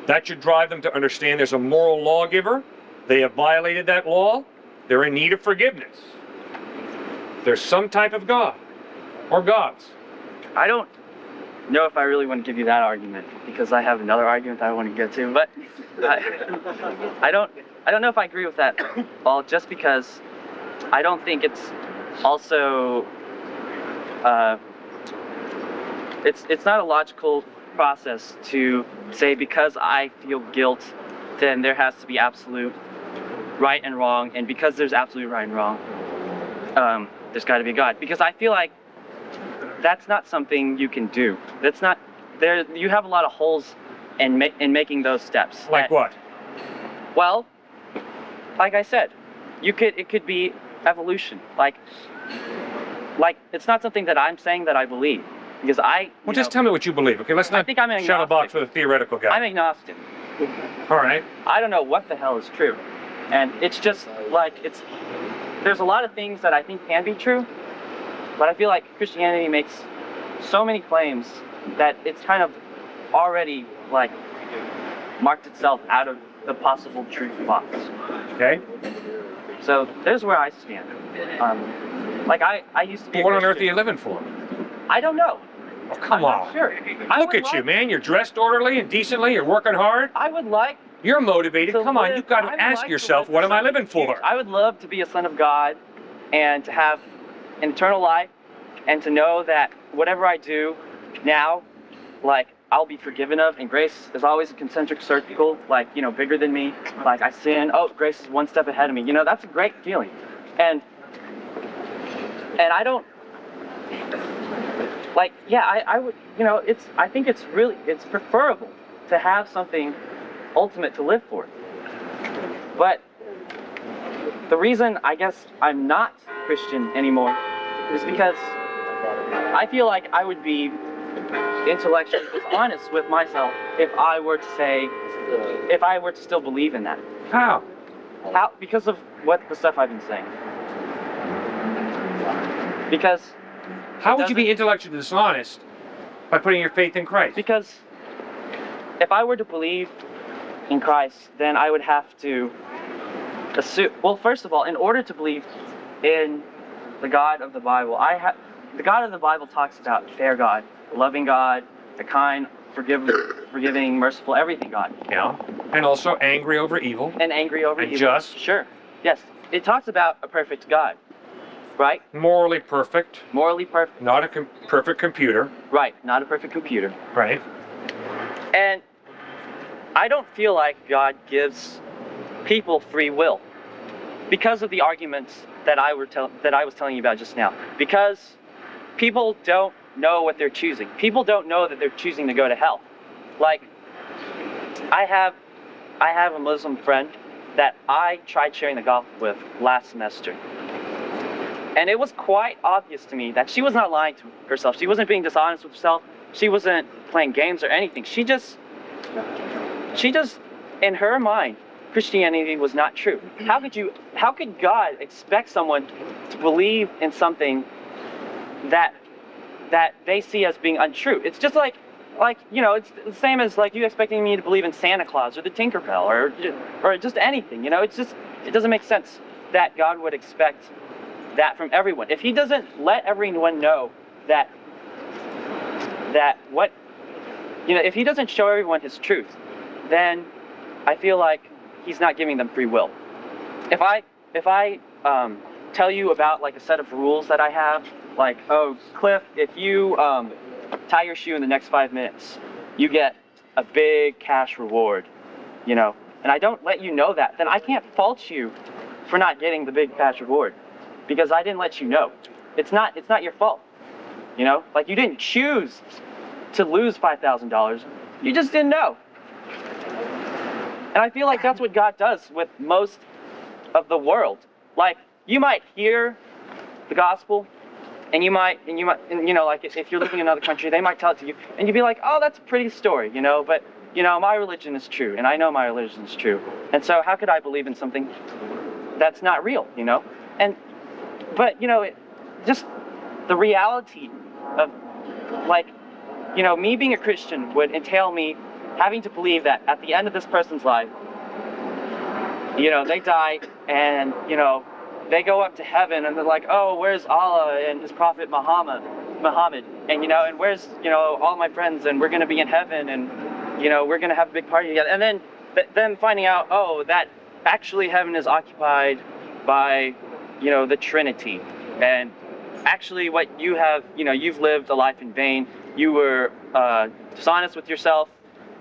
That should drive them to understand there's a moral lawgiver. They have violated that law. They're in need of forgiveness. There's some type of God or gods. I don't know if I really want to give you that argument, because I have another argument that I want to get to, but I don't know if I agree with that all, just because I don't think it's also it's not a logical process to say because I feel guilt, then there has to be absolute right and wrong, and because there's absolute right and wrong, there's got to be God. Because I feel like that's not something you can do. That's not there. You have a lot of holes in making those steps. Like what? Well, like I said, it could be evolution. Like it's not something that I'm saying that I believe, because Well, just tell me what you believe, okay? Let's not shut a box with a theoretical guy. I'm agnostic. All right. I don't know what the hell is true, and it's just like there's a lot of things that I think can be true, but I feel like Christianity makes so many claims that it's kind of already like marked itself out of the possible truth box. Okay. So there's where I stand. Like I used to be. What on earth are you living for? I don't know. Oh, come on. Sure. Look at you, man. You're dressed orderly and decently. You're working hard. I would like. You're motivated. Come on, you've got to ask yourself, what am I living for? I would love to be a son of God and to have an eternal life, and to know that whatever I do now, like, I'll be forgiven of, and grace is always a concentric circle, like, bigger than me. Like, I sin, oh, grace is one step ahead of me. That's a great feeling. And I don't, like, yeah, I would, I think it's preferable to have something ultimate to live for. But the reason I guess I'm not Christian anymore is because I feel like I would be intellectually dishonest with myself if I were to still believe in that. How? Because of the stuff I've been saying. Because how would you be intellectually dishonest by putting your faith in Christ? Because if I were to believe in Christ, then I would have to assume. Well, first of all, in order to believe in the God of the Bible, the God of the Bible talks about fair God, loving God, a kind, forgiving, merciful, everything God. Yeah. And also angry over evil. And angry over evil. And just. Sure. Yes. It talks about a perfect God. Right? Morally perfect. Morally perfect. Not a perfect computer. Right. Not a perfect computer. Right. And I don't feel like God gives people free will because of the arguments that I was telling you about just now. Because people don't know what they're choosing. People don't know that they're choosing to go to hell. Like, I have a Muslim friend that I tried sharing the gospel with last semester. And it was quite obvious to me that she was not lying to herself. She wasn't being dishonest with herself. She wasn't playing games or anything. She just, in her mind, Christianity was not true. How could God expect someone to believe in something that they see as being untrue? It's just like it's the same as like you expecting me to believe in Santa Claus or the Tinkerbell or just anything. It's just It doesn't make sense that God would expect that from everyone. If he doesn't let everyone know that what, if he doesn't show everyone his truth, then I feel like he's not giving them free will. If I tell you about like a set of rules that I have, like, oh, Cliff, if you tie your shoe in the next 5 minutes, you get a big cash reward, and I don't let you know that, then I can't fault you for not getting the big cash reward because I didn't let you know. It's not your fault, like you didn't choose to lose $5,000, you just didn't know. And I feel like that's what God does with most of the world. Like, you might hear the gospel, and you might, like if you're living in another country, they might tell it to you, and you'd be like, oh, that's a pretty story, but, my religion is true, and I know my religion is true, and so how could I believe in something that's not real, but, just the reality of, like, me being a Christian would entail me having to believe that at the end of this person's life, they die, and, they go up to heaven, and they're like, oh, where's Allah and his prophet Muhammad, and, and where's, all my friends, and we're going to be in heaven, and, we're going to have a big party together. And then finding out, oh, that actually heaven is occupied by, the Trinity. And actually what you have, you've lived a life in vain. You were dishonest with yourself.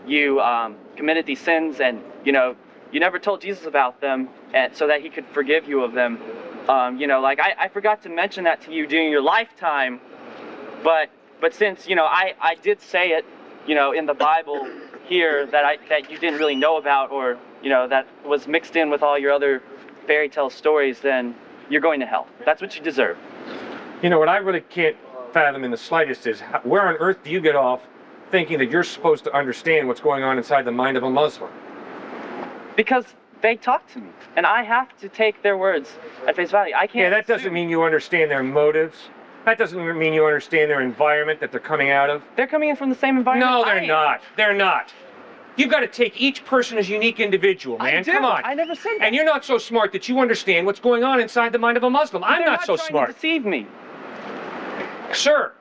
You committed these sins, and, you never told Jesus about them, and so that he could forgive you of them. Like I forgot to mention that to you during your lifetime, but since, I did say it, in the Bible here that you didn't really know about, or, that was mixed in with all your other fairy tale stories, then you're going to hell. That's what you deserve. What I really can't fathom in the slightest is where on earth do you get off thinking that you're supposed to understand what's going on inside the mind of a Muslim? Because they talk to me, and I have to take their words at face value. I can't. Yeah, that doesn't mean you understand their motives. That doesn't mean you understand their environment that they're coming out of. They're coming in from the same environment. No, they're not. They're not. You've got to take each person as a unique individual, man. I do. Come on. I never said that. And you're not so smart that you understand what's going on inside the mind of a Muslim. I'm not so smart. They're not trying to deceive me. Sir,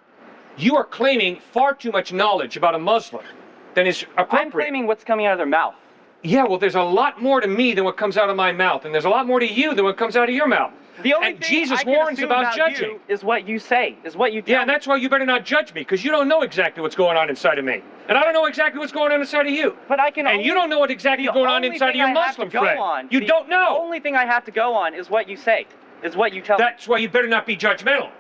you are claiming far too much knowledge about a Muslim than is appropriate. I'm claiming what's coming out of their mouth. Yeah, well, there's a lot more to me than what comes out of my mouth, and there's a lot more to you than what comes out of your mouth. The only and thing Jesus I can warns assume about judging. You is what you say, is what you tell Yeah, and that's why you better not judge me, because you don't know exactly what's going on inside of me. And I don't know exactly what's going on inside of you. But I can. And you don't know what exactly is going on inside of your Muslim friend. You don't know. The only thing I have to go on is what you say, is what you tell me. That's why you better not be judgmental.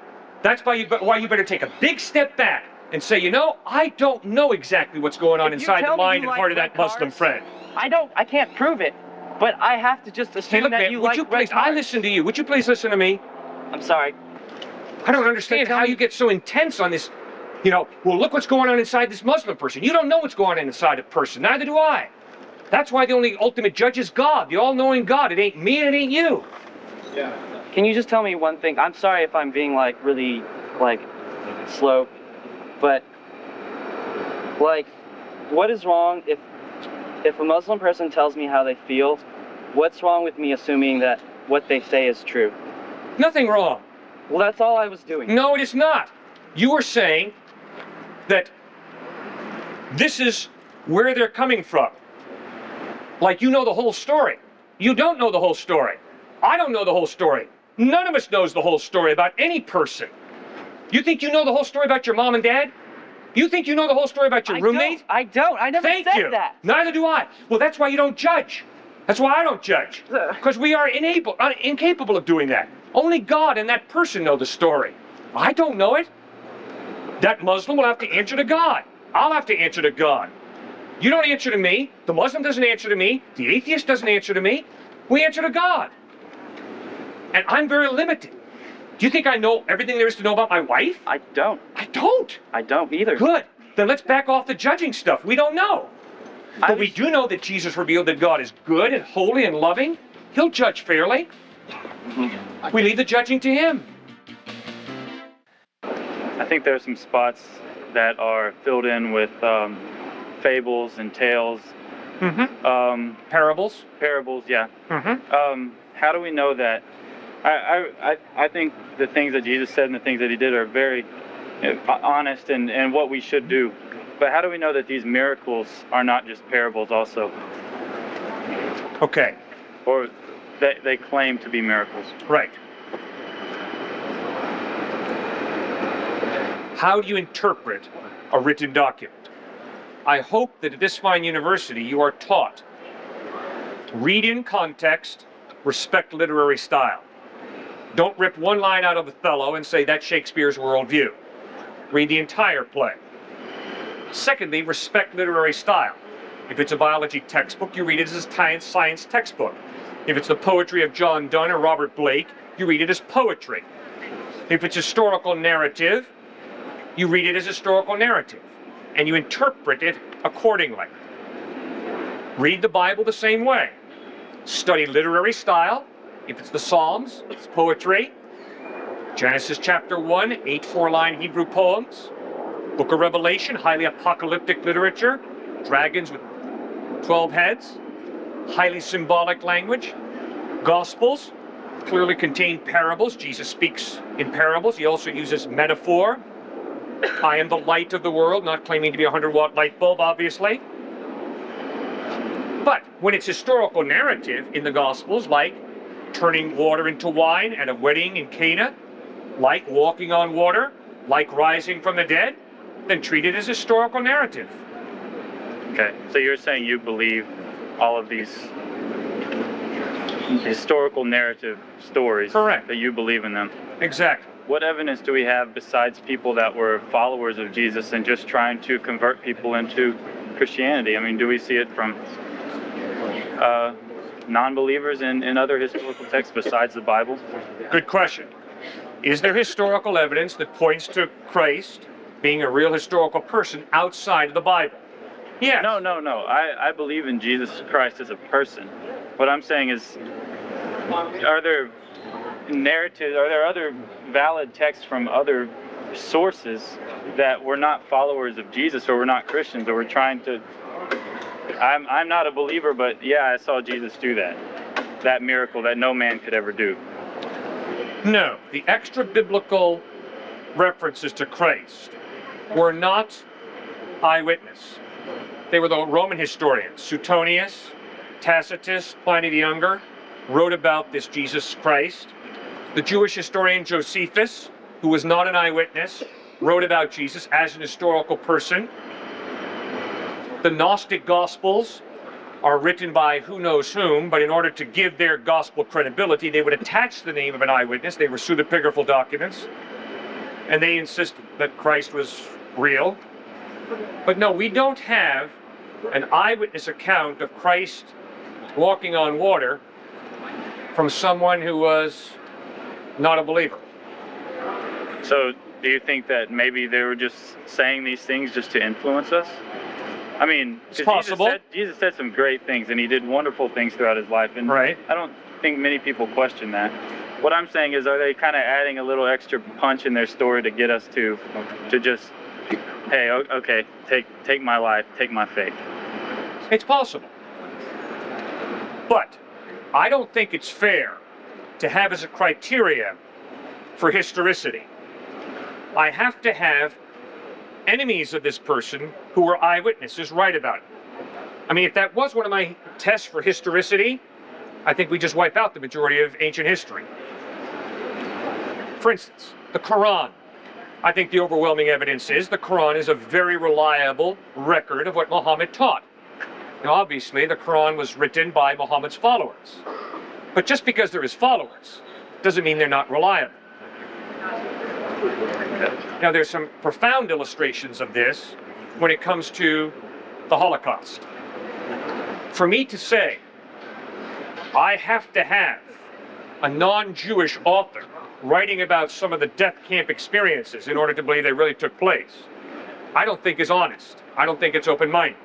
That's why you better take a big step back and say, I don't know exactly what's going on inside the mind and heart of that Muslim friend. I can't prove it, but I have to just assume that you like red cars. I listen to you. Would you please listen to me? I'm sorry. I don't understand how you get so intense on this. Well, look what's going on inside this Muslim person. You don't know what's going on inside a person. Neither do I. That's why the only ultimate judge is God, the all-knowing God. It ain't me and it ain't you. Yeah. Can you just tell me one thing? I'm sorry if I'm being really slow, but what is wrong if a Muslim person tells me how they feel? What's wrong with me assuming that what they say is true? Nothing wrong. Well, that's all I was doing. No, it is not. You were saying that this is where they're coming from. Like you know the whole story. You don't know the whole story. I don't know the whole story. None of us knows the whole story about any person. You think you know the whole story about your mom and dad? You think you know the whole story about your roommate? I don't. I never said that. Neither do I. Well, that's why you don't judge. That's why I don't judge. Because we are incapable of doing that. Only God and that person know the story. I don't know it. That Muslim will have to answer to God. I'll have to answer to God. You don't answer to me. The Muslim doesn't answer to me. The atheist doesn't answer to me. We answer to God. And I'm very limited. Do you think I know everything there is to know about my wife? I don't. I don't. I don't either. Good. Then let's back off the judging stuff. We don't know. But we do know that Jesus revealed that God is good and holy and loving. He'll judge fairly. We leave the judging to him. I think there are some spots that are filled in with fables and tales Parables? Parables, yeah. Mm-hmm. How do we know that? I think the things that Jesus said and the things that he did are very honest and what we should do. But how do we know that these miracles are not just parables also? Okay. Or they claim to be miracles? Right. How do you interpret a written document? I hope that at this fine university you are taught read in context, respect literary style. Don't rip one line out of Othello and say that's Shakespeare's worldview. Read the entire play. Secondly, respect literary style. If it's a biology textbook, you read it as a science textbook. If it's the poetry of John Donne or Robert Blake, you read it as poetry. If it's historical narrative, you read it as historical narrative, and you interpret it accordingly. Read the Bible the same way. Study literary style. If it's the Psalms, it's poetry. Genesis chapter 1, 8 four-line Hebrew poems. Book of Revelation, highly apocalyptic literature. Dragons with 12 heads. Highly symbolic language. Gospels clearly contain parables. Jesus speaks in parables. He also uses metaphor. I am the light of the world, not claiming to be a 100-watt light bulb, obviously. But when it's historical narrative in the Gospels, like turning water into wine at a wedding in Cana, like walking on water, like rising from the dead, then treat it as historical narrative. Okay, so you're saying you believe all of these historical narrative stories? Correct. That you believe in them? Exactly. What evidence do we have besides people that were followers of Jesus and just trying to convert people into Christianity? I mean, do we see it from non-believers in other historical texts besides the Bible? Good question. Is there historical evidence that points to Christ being a real historical person outside of the Bible? Yes. No. I believe in Jesus Christ as a person. What I'm saying is, are there narratives, are there other valid texts from other sources that we're not followers of Jesus, or we're not Christians, or we're trying to... I'm not a believer, but yeah, I saw Jesus do that miracle that no man could ever do. No, the extra biblical references to Christ were not eyewitness. They were the Roman historians. Suetonius, Tacitus, Pliny the Younger wrote about this Jesus Christ. The Jewish historian Josephus, who was not an eyewitness, wrote about Jesus as an historical person. The Gnostic Gospels are written by who knows whom, but in order to give their gospel credibility, they would attach the name of an eyewitness. They were pseudepigraphal documents, and they insist that Christ was real. But no, we don't have an eyewitness account of Christ walking on water from someone who was not a believer. So do you think that maybe they were just saying these things just to influence us? I mean, it's possible. Jesus said some great things, and he did wonderful things throughout his life, and right. I don't think many people question that. What I'm saying is, are they kind of adding a little extra punch in their story to get us to just, hey, okay, take my life, take my faith? It's possible. But I don't think it's fair to have as a criteria for historicity. I have to have enemies of this person who were eyewitnesses write about it. I mean, if that was one of my tests for historicity, I think we just wipe out the majority of ancient history. For instance, the Quran. I think the overwhelming evidence is the Quran is a very reliable record of what Muhammad taught. Now, obviously, the Quran was written by Muhammad's followers. But just because they're his followers doesn't mean they're not reliable. Now, there's some profound illustrations of this when it comes to the Holocaust. For me to say, I have to have a non-Jewish author writing about some of the death camp experiences in order to believe they really took place, I don't think is honest. I don't think it's open-minded.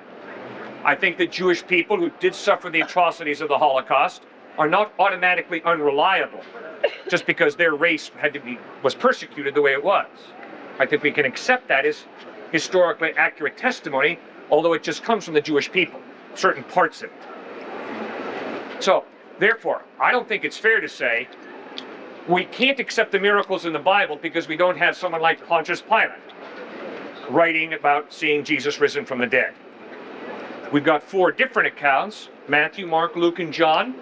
I think that Jewish people who did suffer the atrocities of the Holocaust are not automatically unreliable just because their race was persecuted the way it was. I think we can accept that as historically accurate testimony, although it just comes from the Jewish people. certain parts of it. So, therefore, I don't think it's fair to say we can't accept the miracles in the Bible because we don't have someone like Pontius Pilate writing about seeing Jesus risen from the dead. We've got 4 different accounts, Matthew, Mark, Luke, and John.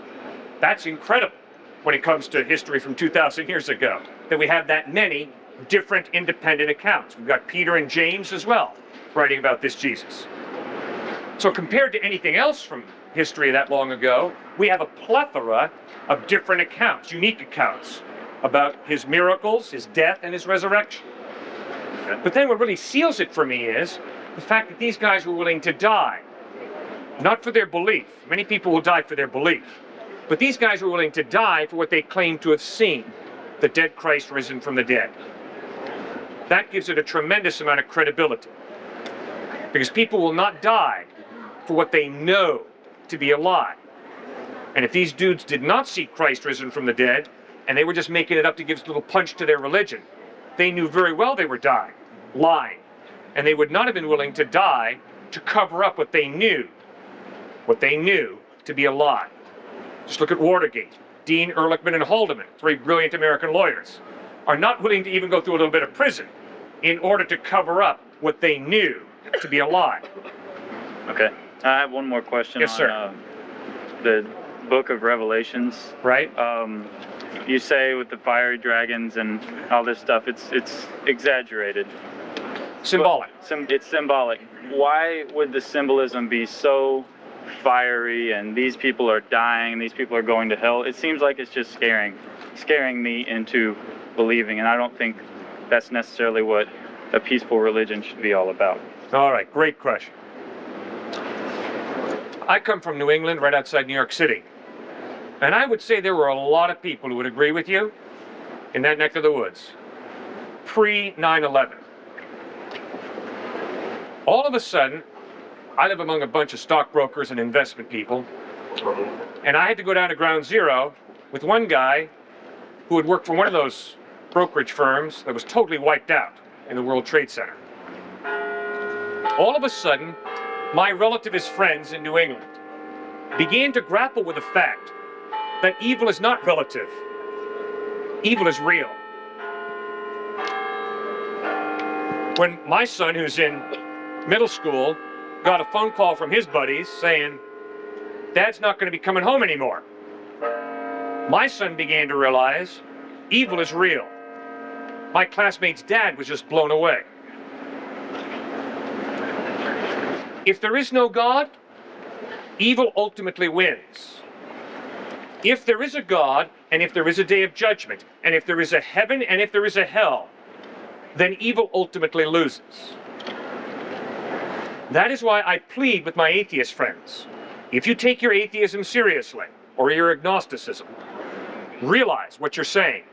That's incredible when it comes to history from 2,000 years ago, that we have that many different independent accounts. We've got Peter and James as well writing about this Jesus. So compared to anything else from history that long ago, we have a plethora of different accounts, unique accounts, about his miracles, his death, and his resurrection. But then what really seals it for me is the fact that these guys were willing to die, not for their belief. Many people will die for their belief. But these guys were willing to die for what they claimed to have seen, the dead Christ risen from the dead. That gives it a tremendous amount of credibility. Because people will not die for what they know to be a lie. And if these dudes did not see Christ risen from the dead, and they were just making it up to give a little punch to their religion, they knew very well they were dying, lying. And they would not have been willing to die to cover up what they knew to be a lie. Just look at Watergate. Dean, Ehrlichman, and Haldeman, 3 brilliant American lawyers, are not willing to even go through a little bit of prison in order to cover up what they knew to be a lie. Okay. I have one more question Yes, on sir. The book of Revelations. Right? You say with the fiery dragons and all this stuff, it's exaggerated. Symbolic. It's symbolic. Why would the symbolism be so fiery and these people are dying, these people are going to hell? It seems like it's just scaring me into believing, and I don't think that's necessarily what a peaceful religion should be all about. All right, great question. I come from New England, right outside New York City. And I would say there were a lot of people who would agree with you in that neck of the woods, pre-9/11. All of a sudden, I live among a bunch of stockbrokers and investment people, and I had to go down to ground zero with one guy who had worked for one of those brokerage firms that was totally wiped out in the World Trade Center. All of a sudden, my relativist friends in New England began to grapple with the fact that evil is not relative. Evil is real. When my son, who's in middle school, got a phone call from his buddies saying, "Dad's not going to be coming home anymore," my son began to realize evil is real. My classmate's dad was just blown away. If there is no God, evil ultimately wins. If there is a God, and if there is a day of judgment, and if there is a heaven, and if there is a hell, then evil ultimately loses. That is why I plead with my atheist friends. If you take your atheism seriously, or your agnosticism, realize what you're saying.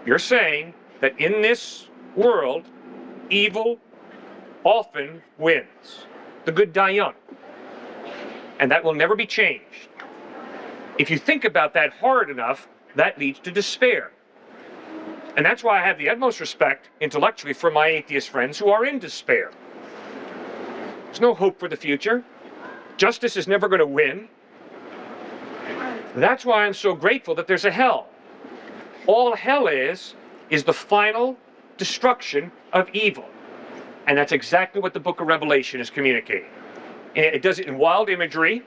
You're saying that in this world, evil often wins. The good die young. And that will never be changed. If you think about that hard enough, that leads to despair. And that's why I have the utmost respect intellectually for my atheist friends who are in despair. There's no hope for the future. Justice is never going to win. That's why I'm so grateful that there's a hell. All hell is the final destruction of evil. And that's exactly what the book of Revelation is communicating. And it does it in wild imagery,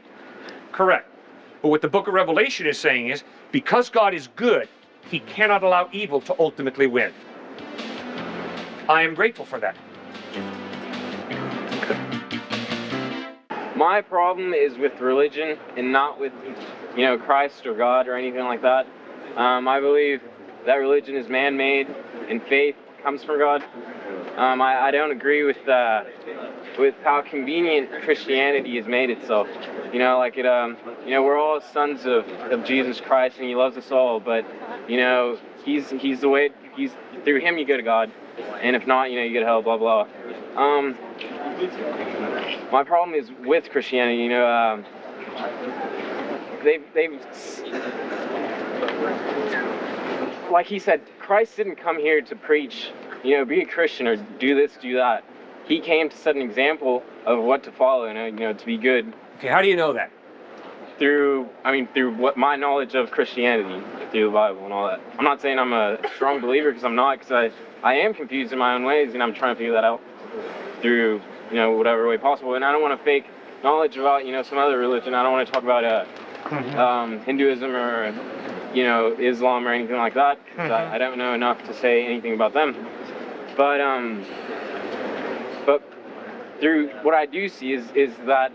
correct. But what the book of Revelation is saying is, because God is good, he cannot allow evil to ultimately win. I am grateful for that. My problem is with religion and not with, Christ or God or anything like that. I believe that religion is man-made and faith comes from God. I don't agree with how convenient Christianity has made itself. We're all sons of Jesus Christ, and he loves us all, but he's the way, through him you go to God, and if not, you go to hell, blah blah. My problem is with Christianity. They've like he said, Christ didn't come here to preach, be a Christian or do this, do that. He came to set an example of what to follow, and to be good. Okay, how do you know that? Through what my knowledge of Christianity, through the Bible and all that. I'm not saying I'm a strong believer, because I'm not, because I am confused in my own ways, and I'm trying to figure that out through whatever way possible. And I don't want to fake knowledge about some other religion. I don't want to talk about Hinduism or Islam or anything like that, because I don't know enough to say anything about them. But through what I do see is that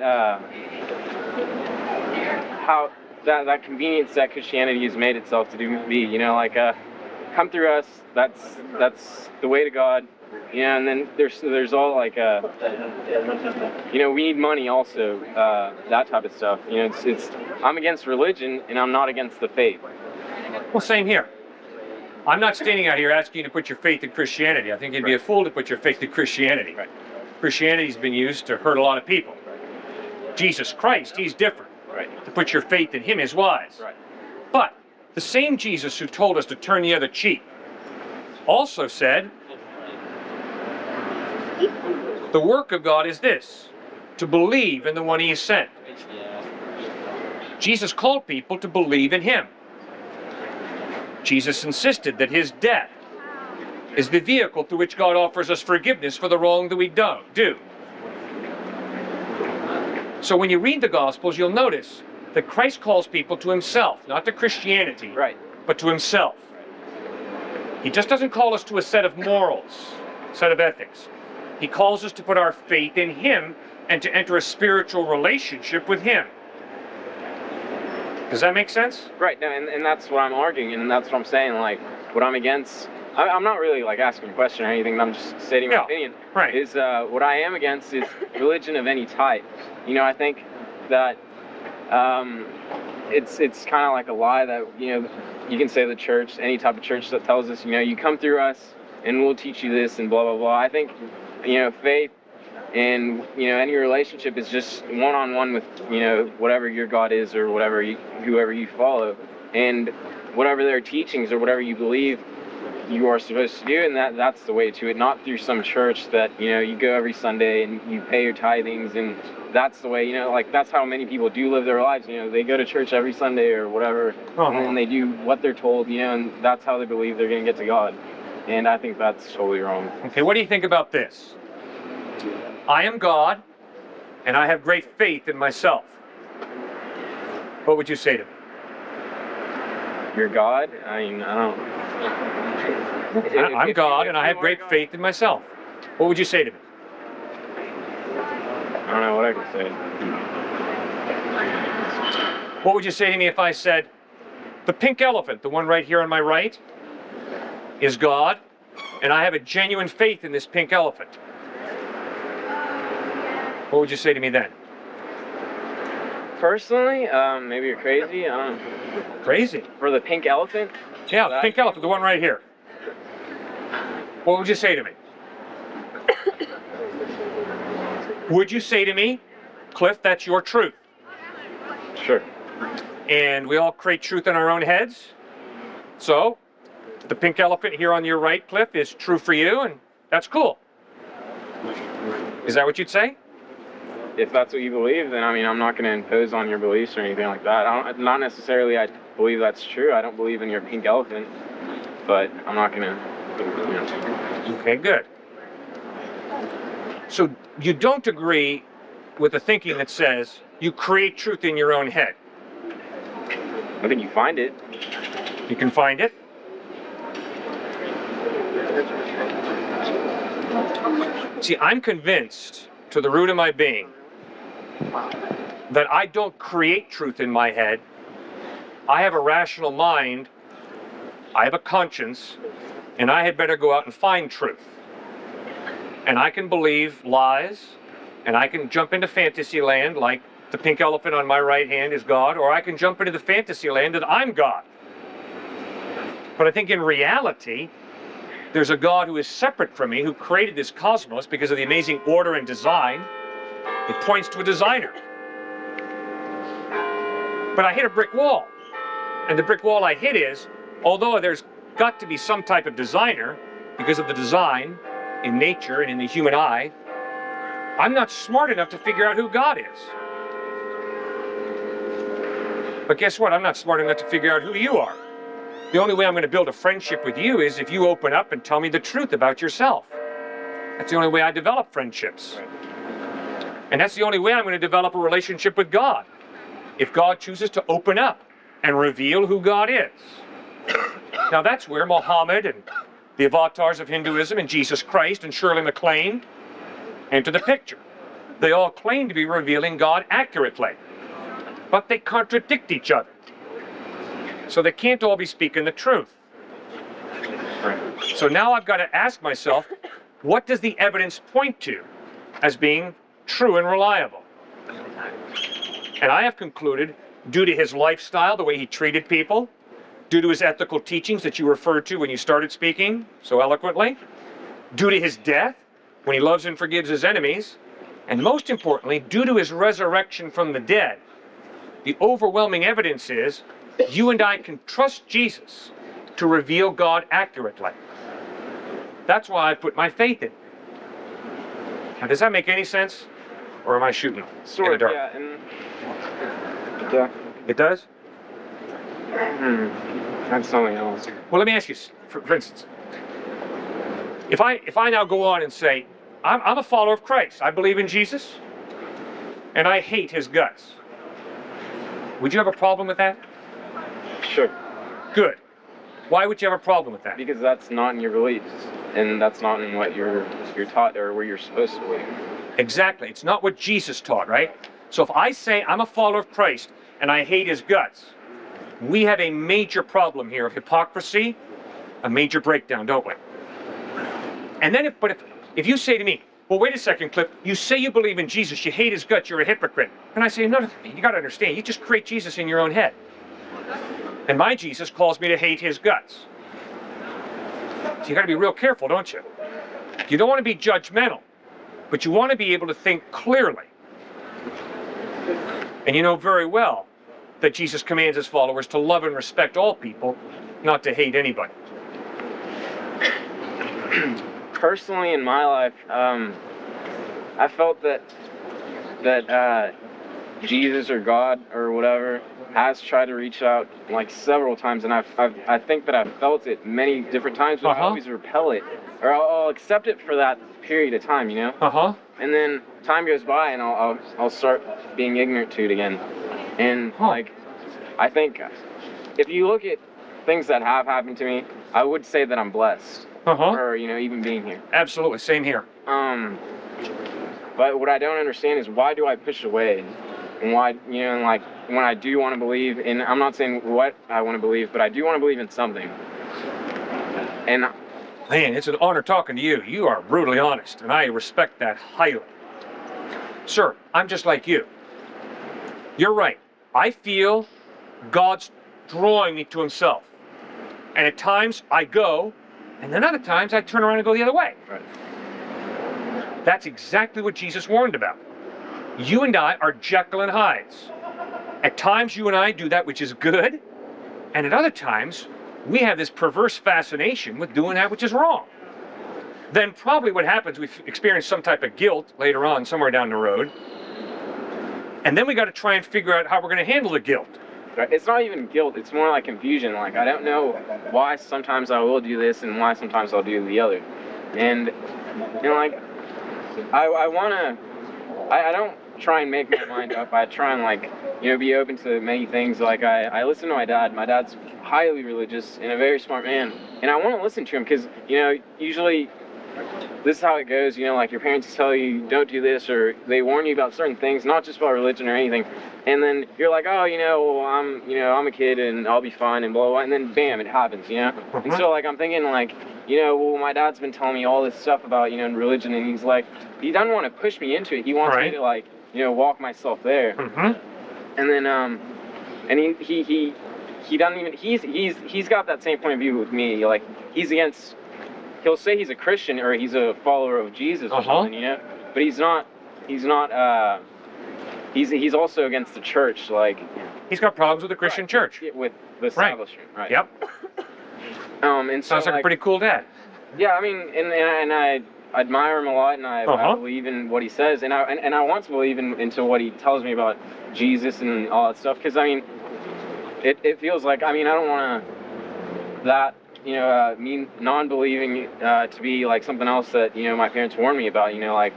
how that convenience that Christianity has made itself to be, come through us, that's the way to God, and then there's all like we need money also, that type of stuff. It's I'm against religion, and I'm not against the faith. Well, same here. I'm not standing out here asking you to put your faith in Christianity. I think you'd be a fool to put your faith in Christianity. Right. Christianity's been used to hurt a lot of people. Jesus Christ, he's different. Right. To put your faith in him is wise. Right. But the same Jesus who told us to turn the other cheek also said, the work of God is this, to believe in the one he has sent. Jesus called people to believe in him. Jesus insisted that his death is the vehicle through which God offers us forgiveness for the wrong that we do. So when you read the Gospels, you'll notice that Christ calls people to himself, not to Christianity, but to himself. He just doesn't call us to a set of morals, a set of ethics. He calls us to put our faith in him and to enter a spiritual relationship with him. Does that make sense? Right, no, and that's what I'm arguing, and that's what I'm saying, like, what I'm against, I'm not really, like, asking a question or anything, I'm just stating my opinion, is what I am against is religion of any type. I think that it's kind of like a lie that, you can say the church, any type of church that tells us, you come through us, and we'll teach you this, and blah, blah, blah. I think, faith and any relationship is just one-on-one with whatever your God is, or whoever you follow, and whatever their teachings or whatever you believe you are supposed to do, and that's the way to it, not through some church that you go every Sunday and you pay your tithings, and that's the way, like that's how many people do live their lives. They go to church every Sunday or whatever, and then they do what they're told, and that's how they believe they're going to get to God, and I think that's totally wrong. Okay, what do you think about this? I am God, and I have great faith in myself. What would you say to me? You're God? I mean, I don't... I'm God, and I have great faith in myself. What would you say to me? I don't know what I could say. What would you say to me if I said, the pink elephant, the one right here on my right, is God, and I have a genuine faith in this pink elephant? What would you say to me then? Personally, maybe you're crazy. I don't know. Crazy? For the pink elephant? Yeah, the pink elephant, the one right here. What would you say to me? Would you say to me, Cliff, that's your truth? Sure. And we all create truth in our own heads? So, the pink elephant here on your right, Cliff, is true for you, and that's cool. Is that what you'd say? If that's what you believe, then I mean, I'm not going to impose on your beliefs or anything like that. Not necessarily I believe that's true. I don't believe in your pink elephant, but I'm not going to, Okay, good. So you don't agree with the thinking that says you create truth in your own head? I think you find it. You can find it? See, I'm convinced to the root of my being that I don't create truth in my head. I have a rational mind, I have a conscience, and I had better go out and find truth. And I can believe lies, and I can jump into fantasy land like the pink elephant on my right hand is God, or I can jump into the fantasy land that I'm God. But I think in reality, there's a God who is separate from me, who created this cosmos because of the amazing order and design. It points to a designer. But I hit a brick wall. And the brick wall I hit is, although there's got to be some type of designer, because of the design in nature and in the human eye, I'm not smart enough to figure out who God is. But guess what? I'm not smart enough to figure out who you are. The only way I'm going to build a friendship with you is if you open up and tell me the truth about yourself. That's the only way I develop friendships. And that's the only way I'm going to develop a relationship with God. If God chooses to open up and reveal who God is. Now that's where Muhammad and the avatars of Hinduism and Jesus Christ and Shirley MacLaine enter the picture. They all claim to be revealing God accurately, but they contradict each other. So they can't all be speaking the truth. So now I've got to ask myself, what does the evidence point to as being true and reliable? And I have concluded, due to his lifestyle, the way he treated people, due to his ethical teachings that you referred to when you started speaking so eloquently, due to his death, when he loves and forgives his enemies, and most importantly, due to his resurrection from the dead, the overwhelming evidence is you and I can trust Jesus to reveal God accurately. That's why I put my faith in. Now, does that make any sense? Or am I shooting in the dark? Yeah, yeah. It does? That's something else. Well, let me ask you, for instance, if I now go on and say, I'm a follower of Christ, I believe in Jesus, and I hate his guts, would you have a problem with that? Sure. Good. Why would you have a problem with that? Because that's not in your beliefs, and that's not in what you're taught or where you're supposed to believe. Exactly. It's not what Jesus taught, right? So if I say I'm a follower of Christ and I hate his guts, we have a major problem here of hypocrisy, a major breakdown, don't we? And then if you say to me, well, wait a second, Cliffe, you say you believe in Jesus, you hate his guts, you're a hypocrite. And I say, no, you got to understand, you just create Jesus in your own head. And my Jesus calls me to hate his guts. So you got to be real careful, don't you? You don't want to be judgmental, but you want to be able to think clearly. And you know very well that Jesus commands his followers to love and respect all people, not to hate anybody. Personally, in my life, I felt that Jesus or God or whatever has tried to reach out like several times, and I think that I've felt it many different times, but I always repel it, or I'll accept it for that period of time, you know. And then time goes by, and I'll start being ignorant to it again. And like, I think if you look at things that have happened to me, I would say that I'm blessed. For, you know, even being here. Absolutely, same here. But what I don't understand is why do I push away? And why, you know, like when I do want to believe, and I'm not saying what I want to believe, but I do want to believe in something. And man, it's an honor talking to you. You are brutally honest, and I respect that highly. Sir, I'm just like you. You're right. I feel God's drawing me to himself. And at times I go, and then other times I turn around and go the other way. Right. That's exactly what Jesus warned about. You and I are Jekyll and Hydes. At times you and I do that which is good, and at other times we have this perverse fascination with doing that which is wrong. Then probably what happens, we experience some type of guilt later on, somewhere down the road, and then we got to try and figure out how we're going to handle the guilt. Right. It's not even guilt, it's more like confusion. Like, I don't know why sometimes I will do this and why sometimes I'll do the other. And, you know, like, I don't try and make my mind up. I try and, like, you know, be open to many things. Like, I listen to my dad. My dad's highly religious and a very smart man. And I want to listen to him because, you know, usually this is how it goes, you know, like your parents tell you don't do this, or they warn you about certain things, not just about religion or anything, and then you're like, oh, you know, well, I'm a kid and I'll be fine and blah, blah, blah, and then bam, it happens, you know. And so, like, I'm thinking, like, you know, well, my dad's been telling me all this stuff about, you know, religion, and he's like, he doesn't want to push me into it. He wants me to, like, you know, walk myself there. And then and he doesn't even, he's got that same point of view with me. Like, he's against, he'll say he's a Christian or he's a follower of Jesus or something, you know, but he's not he's also against the church. Like, he's got problems with the Christian church, with the establishment, right? Yep. And so, sounds like a pretty cool dad. Yeah, I mean, and admire him a lot, and I Uh-huh. believe in what he says, and I want to believe into what he tells me about Jesus and all that stuff, because I mean, it feels like, I mean, I don't want that, you know, me non-believing to be like something else that, you know, my parents warned me about, you know, like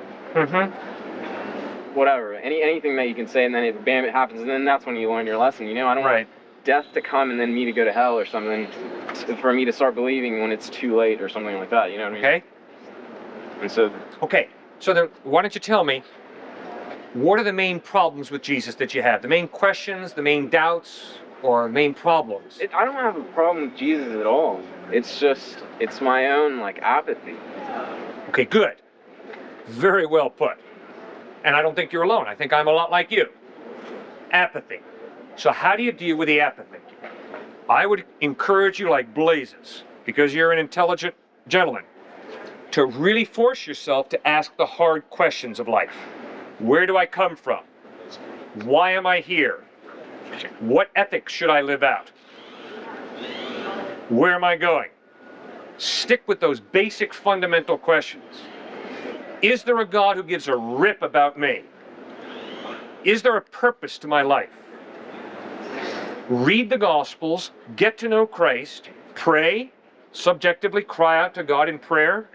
whatever, anything that you can say, and then bam, it happens, and then that's when you learn your lesson, you know. I don't want death to come and then me to go to hell or something, for me to start believing when it's too late or something like that, you know what I mean? Okay. And so. Okay. So then, why don't you tell me, what are the main problems with Jesus that you have? The main questions, the main doubts, or main problems? I don't have a problem with Jesus at all. It's just, it's my own, like, apathy. Okay, good. Very well put. And I don't think you're alone. I think I'm a lot like you. Apathy. So how do you deal with the apathy? I would encourage you like blazes, because you're an intelligent gentleman, to really force yourself to ask the hard questions of life. Where do I come from? Why am I here? What ethics should I live out? Where am I going? Stick with those basic fundamental questions. Is there a God who gives a rip about me? Is there a purpose to my life? Read the Gospels, get to know Christ, pray, subjectively cry out to God in prayer.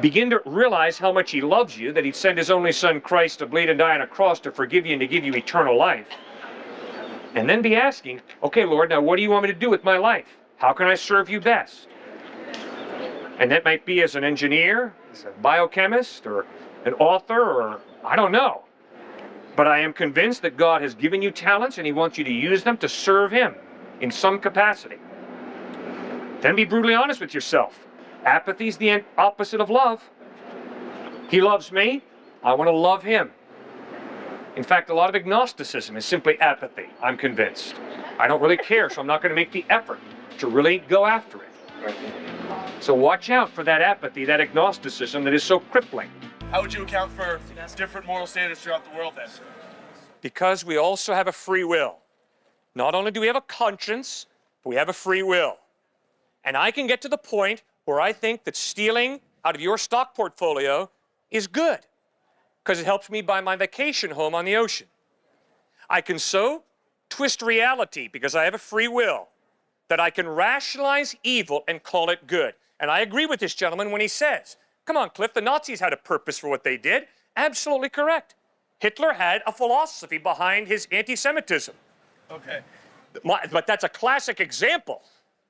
Begin to realize how much he loves you, that he'd sent his only son Christ to bleed and die on a cross to forgive you and to give you eternal life. And then be asking, okay, Lord, now what do you want me to do with my life? How can I serve you best? And that might be as an engineer, as a biochemist, or an author, or I don't know. But I am convinced that God has given you talents and he wants you to use them to serve him in some capacity. Then be brutally honest with yourself. Apathy is the opposite of love. He loves me, I want to love him. In fact, a lot of agnosticism is simply apathy, I'm convinced. I don't really care, so I'm not going to make the effort to really go after it. So watch out for that apathy, that agnosticism that is so crippling. How would you account for different moral standards throughout the world then? Because we also have a free will. Not only do we have a conscience, but we have a free will. And I can get to the point where I think that stealing out of your stock portfolio is good, because it helps me buy my vacation home on the ocean. I can so twist reality, because I have a free will, that I can rationalize evil and call it good. And I agree with this gentleman when he says, come on, Cliffe, the Nazis had a purpose for what they did. Absolutely correct. Hitler had a philosophy behind his anti-Semitism. Okay. But that's a classic example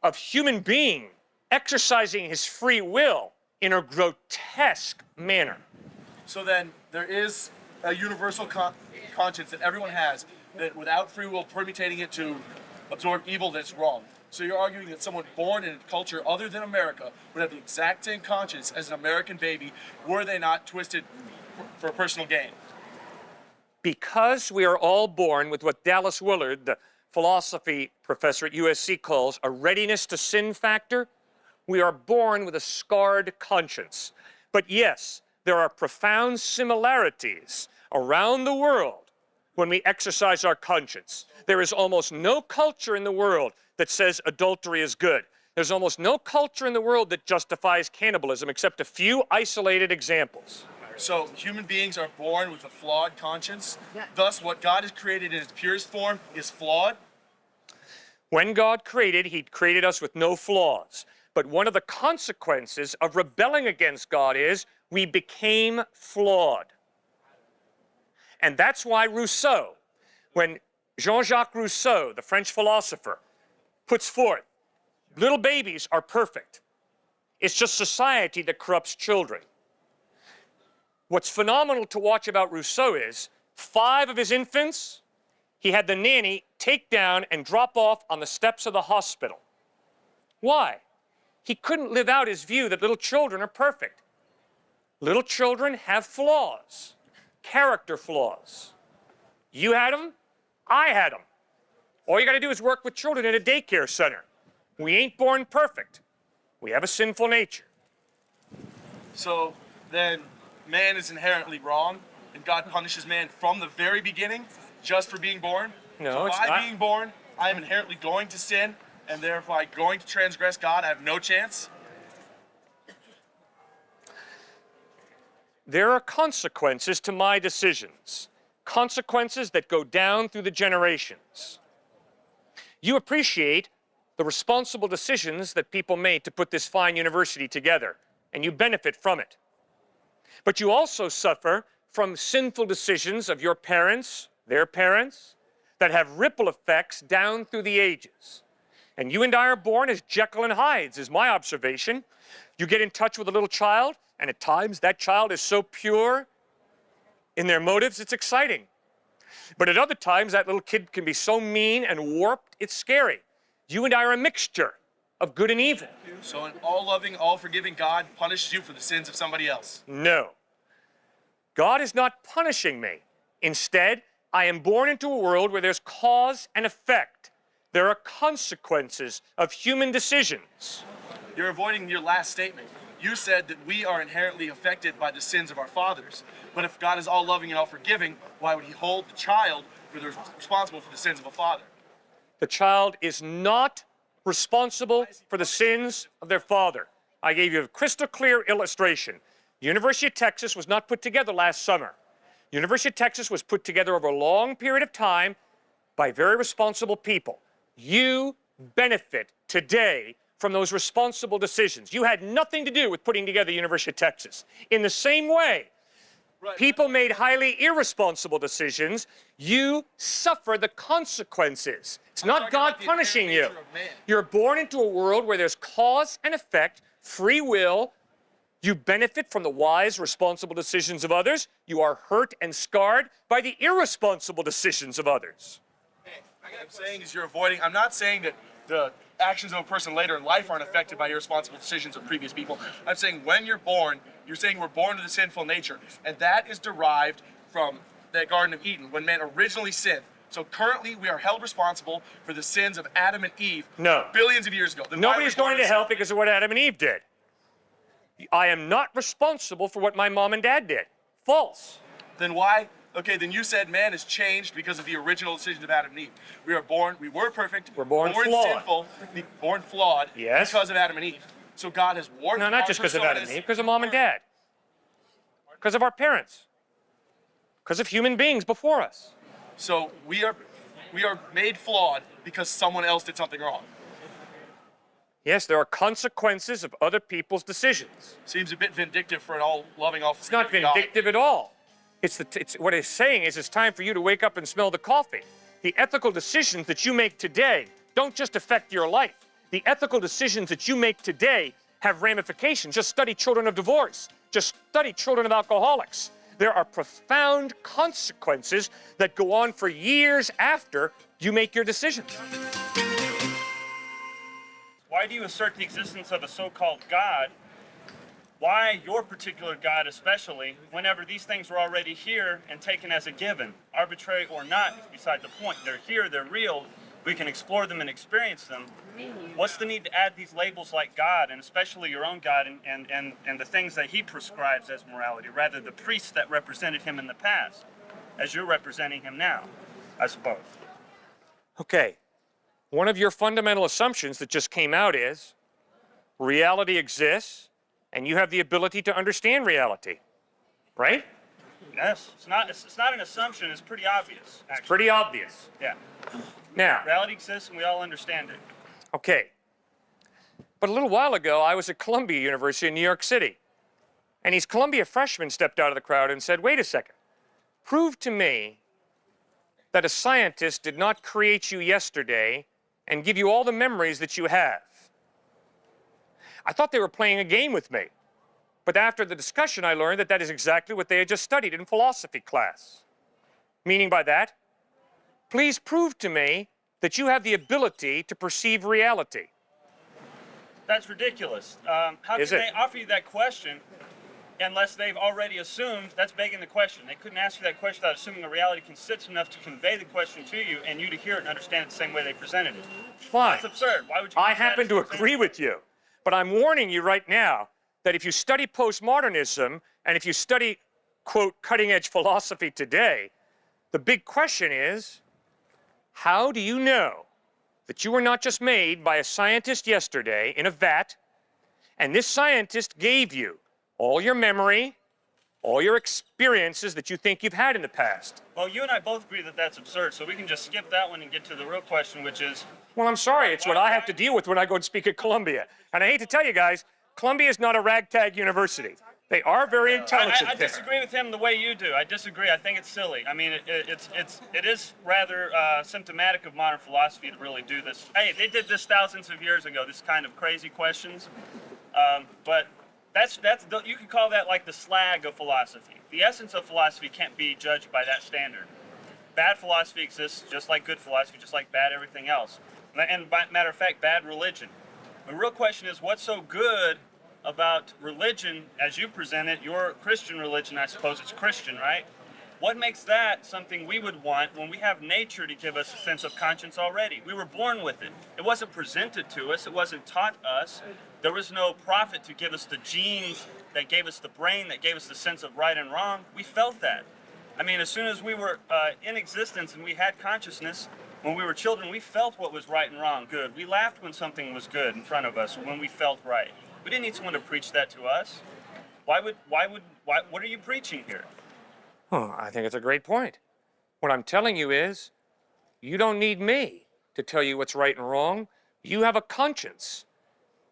of human being exercising his free will in a grotesque manner. So then there is a universal conscience that everyone has, that without free will permutating it to absorb evil, that's wrong. So you're arguing that someone born in a culture other than America would have the exact same conscience as an American baby, were they not twisted for personal gain? Because we are all born with what Dallas Willard, the philosophy professor at USC, calls a readiness to sin factor, we are born with a scarred conscience. But yes, there are profound similarities around the world when we exercise our conscience. There is almost no culture in the world that says adultery is good. There's almost no culture in the world that justifies cannibalism, except a few isolated examples. So human beings are born with a flawed conscience. Thus, what God has created in its purest form is flawed. When God created, he created us with no flaws. But one of the consequences of rebelling against God is we became flawed. And that's why Rousseau, when Jean-Jacques Rousseau, the French philosopher, puts forth, little babies are perfect. It's just society that corrupts children. What's phenomenal to watch about Rousseau is 5 of his infants, he had the nanny take down and drop off on the steps of the hospital. Why? He couldn't live out his view that little children are perfect. Little children have flaws, character flaws. You had them, I had them. All you got to do is work with children in a daycare center. We ain't born perfect. We have a sinful nature. So then man is inherently wrong, and God punishes man from the very beginning just for being born? No, so it's by not. being born, I am inherently going to sin, and therefore going to transgress God. I have no chance. there are consequences to my decisions, consequences that go down through the generations. You appreciate the responsible decisions that people made to put this fine university together, and you benefit from it. But you also suffer from sinful decisions of your parents, their parents, that have ripple effects down through the ages. And you and I are born as Jekyll and Hydes, is my observation. You get in touch with a little child, and at times that child is so pure in their motives, it's exciting. But at other times, that little kid can be so mean and warped, it's scary. You and I are a mixture of good and evil. So an all-loving, all-forgiving God punishes you for the sins of somebody else? No. God is not punishing me. Instead, I am born into a world where there's cause and effect. There are consequences of human decisions. You're avoiding your last statement. You said that we are inherently affected by the sins of our fathers. But if God is all-loving and all-forgiving, why would he hold the child responsible for the sins of a father? The child is not responsible for the sins of their father. I gave you a crystal clear illustration. The University of Texas was not put together last summer. The University of Texas was put together over a long period of time by very responsible people. You benefit today from those responsible decisions. You had nothing to do with putting together the University of Texas. In the same way, people made highly irresponsible decisions. You suffer the consequences. It's not God punishing you. You're born into a world where there's cause and effect, free will. You benefit from the wise, responsible decisions of others. You are hurt and scarred by the irresponsible decisions of others. What I'm saying is you're avoiding, I'm not saying that the actions of a person later in life aren't affected by irresponsible decisions of previous people. I'm saying when you're born, you're saying we're born to the sinful nature. And that is derived from the Garden of Eden, when man originally sinned. So currently we are held responsible for the sins of Adam and Eve billions of years ago. Nobody's going to hell because of what Adam and Eve did. I am not responsible for what my mom and dad did. False. Then why? Okay, then you said man is changed because of the original decisions of Adam and Eve. We were perfect. We're born flawed. Sinful, born flawed because of Adam and Eve. So God has warped No, not just because of Adam and Eve, because of mom and dad. Because of our parents. Because of human beings before us. So we are made flawed because someone else did something wrong. Yes, there are consequences of other people's decisions. Seems a bit vindictive for an all-loving, all-forgiving It's not vindictive at all. It's what it's saying is it's time for you to wake up and smell the coffee. The ethical decisions that you make today don't just affect your life. The ethical decisions that you make today have ramifications. Just study children of divorce. Just study children of alcoholics. There are profound consequences that go on for years after you make your decisions. Why do you assert the existence of a so-called God? Why your particular God especially, whenever these things were already here and taken as a given? Arbitrary or not, is beside the point. They're here, they're real, we can explore them and experience them. What's the need to add these labels like God, and especially your own God, and the things that he prescribes as morality, rather the priests that represented him in the past, as you're representing him now, I suppose? Okay. One of your fundamental assumptions that just came out is reality exists and you have the ability to understand reality, right? Yes, it's not an assumption, it's pretty obvious, actually. It's pretty obvious. Yeah. Now, reality exists and we all understand it. Okay. But a little while ago, I was at Columbia University in New York City. And these Columbia freshmen stepped out of the crowd and said, wait a second, prove to me that a scientist did not create you yesterday and give you all the memories that you have. I thought they were playing a game with me. But after the discussion, I learned that that is exactly what they had just studied in philosophy class. Meaning by that, please prove to me that you have the ability to perceive reality. That's ridiculous. How can they offer you that question unless they've already assumed? That's begging the question. They couldn't ask you that question without assuming the reality consists enough to convey the question to you and you to hear it and understand it the same way they presented it. Fine. That's absurd. Why would you? I happen to agree with you. But I'm warning you right now that if you study postmodernism and if you study, quote, cutting-edge philosophy today, the big question is, how do you know that you were not just made by a scientist yesterday in a vat, and this scientist gave you all your memory, all your experiences that you think you've had in the past. Well, you and I both agree that that's absurd, so we can just skip that one and get to the real question, which is... Well, I'm sorry, it's what I have to deal with when I go and speak at Columbia. And I hate to tell you guys, Columbia is not a ragtag university. They are very intelligent I disagree with him the way you do. I disagree. I think it's silly. I mean, it is rather symptomatic of modern philosophy to really do this. Hey, they did this thousands of years ago, this kind of crazy questions. But you could call that like the slag of philosophy. The essence of philosophy can't be judged by that standard. Bad philosophy exists just like good philosophy, just like bad everything else. And by matter of fact, bad religion. The real question is, what's so good about religion as you present it, your Christian religion, I suppose it's Christian, right? What makes that something we would want when we have nature to give us a sense of conscience already? We were born with it. It wasn't presented to us. It wasn't taught us. There was no prophet to give us the genes that gave us the brain, that gave us the sense of right and wrong. We felt that. I mean, as soon as we were in existence and we had consciousness, when we were children, we felt what was right and wrong, good. We laughed when something was good in front of us, when we felt right. We didn't need someone to preach that to us. What are you preaching here? Oh, I think it's a great point. What I'm telling you is, you don't need me to tell you what's right and wrong. You have a conscience.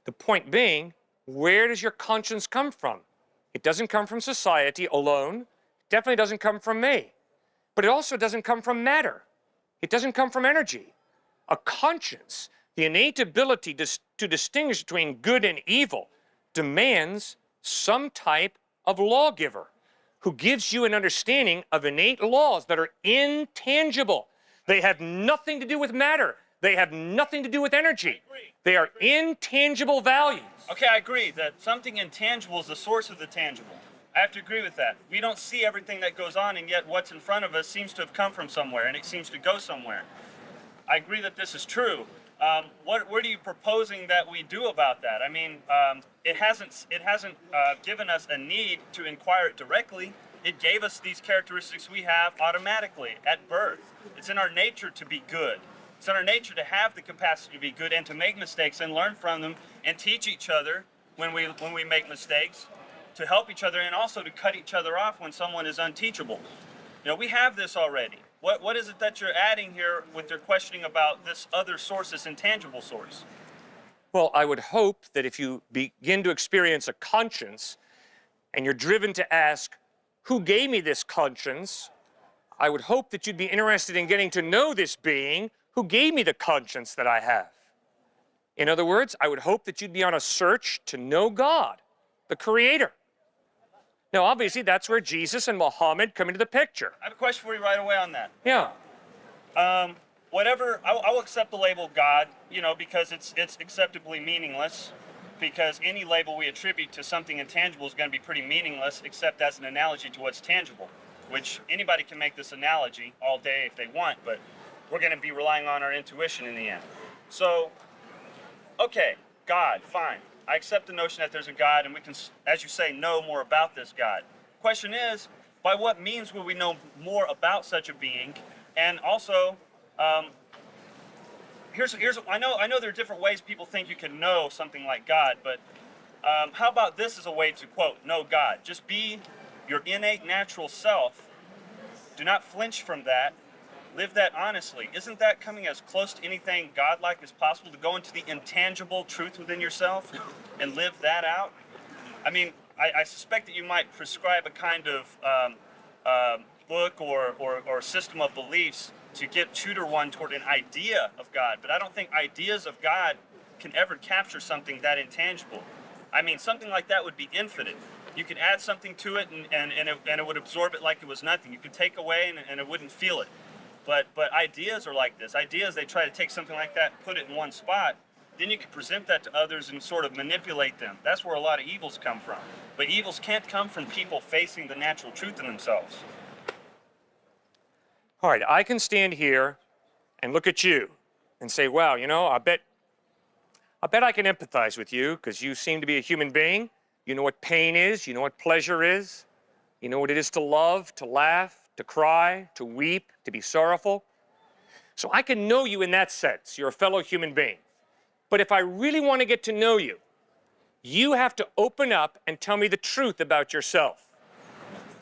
The point being, where does your conscience come from? It doesn't come from society alone. It definitely doesn't come from me. But it also doesn't come from matter. It doesn't come from energy. A conscience, the innate ability to distinguish between good and evil, demands some type of lawgiver who gives you an understanding of innate laws that are intangible. They have nothing to do with matter. They have nothing to do with energy. They are intangible values. Okay, I agree that something intangible is the source of the tangible. I have to agree with that. We don't see everything that goes on, and yet what's in front of us seems to have come from somewhere, and it seems to go somewhere. I agree that this is true. What are you proposing that we do about that? I mean, it hasn't given us a need to inquire it directly. It gave us these characteristics we have automatically at birth. It's in our nature to be good. It's in our nature to have the capacity to be good and to make mistakes and learn from them and teach each other when we make mistakes, to help each other and also to cut each other off when someone is unteachable. You know, we have this already. What is it that you're adding here with your questioning about this other source, this intangible source? Well, I would hope that if you begin to experience a conscience and you're driven to ask, who gave me this conscience? I would hope that you'd be interested in getting to know this being who gave me the conscience that I have. In other words, I would hope that you'd be on a search to know God, the Creator. Now, obviously, that's where Jesus and Muhammad come into the picture. I have a question for you right away on that. Yeah. I'll accept the label God, you know, because it's acceptably meaningless, because any label we attribute to something intangible is going to be pretty meaningless, except as an analogy to what's tangible, which anybody can make this analogy all day if they want, but we're going to be relying on our intuition in the end. So, okay, God, fine. I accept the notion that there's a God and we can, as you say, know more about this God. Question is, by what means will we know more about such a being? And also, I know there are different ways people think you can know something like God, but how about this as a way to, quote, know God? Just be your innate natural self. Do not flinch from that. Live that honestly. Isn't that coming as close to anything godlike as possible, to go into the intangible truth within yourself and live that out? I mean, I suspect that you might prescribe a kind of book or system of beliefs to tutor one toward an idea of God, but I don't think ideas of God can ever capture something that intangible. I mean, something like that would be infinite. You could add something to it and it would absorb it like it was nothing. You could take away and it wouldn't feel it. But ideas are like this. Ideas, they try to take something like that and put it in one spot. Then you can present that to others and sort of manipulate them. That's where a lot of evils come from. But evils can't come from people facing the natural truth in themselves. All right, I can stand here and look at you and say, wow, you know, I bet I can empathize with you because you seem to be a human being. You know what pain is. You know what pleasure is. You know what it is to love, to laugh, to cry, to weep, to be sorrowful. So I can know you in that sense. You're a fellow human being. But if I really want to get to know you, you have to open up and tell me the truth about yourself.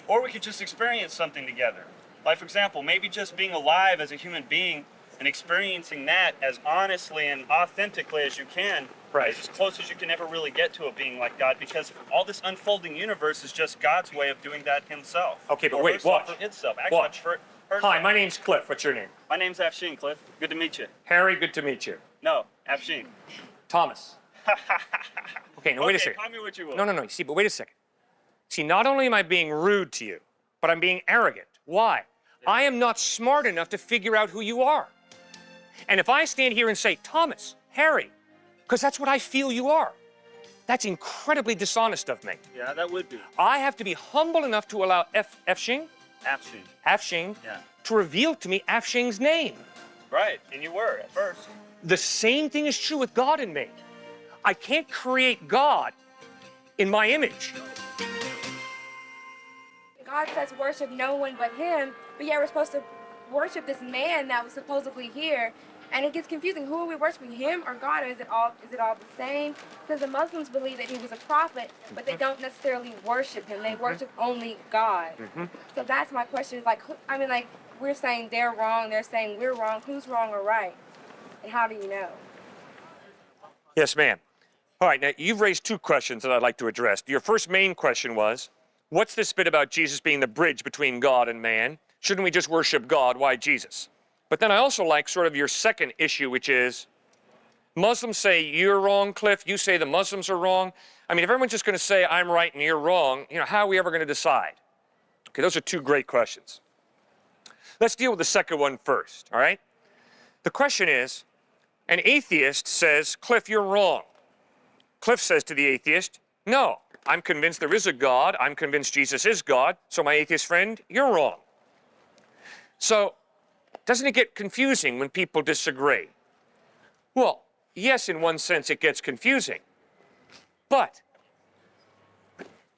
Or we could just experience something together. Like, for example, maybe just being alive as a human being and experiencing that as honestly and authentically as you can, Right. as close as you can ever really get to a being like God, because all this unfolding universe is just God's way of doing that himself. Okay, but Or wait, herself watch. or itself. Actually, Watch. Hi, my name's Cliff. What's your name? My name's Afshin, Cliff. Good to meet you. Harry, good to meet you. No, Afshin. Thomas. Okay, now wait a second. Call me what you will. No, you see, but wait a second. See, not only am I being rude to you, but I'm being arrogant. Why? I am not smart enough to figure out who you are. And if I stand here and say, Thomas, Harry, because that's what I feel you are, that's incredibly dishonest of me. Yeah, that would be. I have to be humble enough to allow Afshin Yeah. to reveal to me Afshin's name. Right, and you were at first. The same thing is true with God in me. I can't create God in my image. God says worship no one but him, but yet we're supposed to worship this man that was supposedly here. And it gets confusing. Who are we worshiping, him or God? Or is it all the same? Because the Muslims believe that he was a prophet, but they don't necessarily worship him. They worship only God. So that's my question. Is like, we're saying they're wrong. They're saying we're wrong. Who's wrong or right? And how do you know? Yes, ma'am. All right, now you've raised two questions that I'd like to address. Your first main question was, what's this bit about Jesus being the bridge between God and man? Shouldn't we just worship God? Why Jesus? But then I also like sort of your second issue, which is Muslims say you're wrong, Cliff. You say the Muslims are wrong. I mean, if everyone's just going to say I'm right and you're wrong, how are we ever going to decide? Okay, those are two great questions. Let's deal with the second one first, all right? The question is, an atheist says, Cliff, you're wrong. Cliff says to the atheist, no, I'm convinced there is a God. I'm convinced Jesus is God. So my atheist friend, you're wrong. So doesn't it get confusing when people disagree? Well, yes, in one sense it gets confusing. But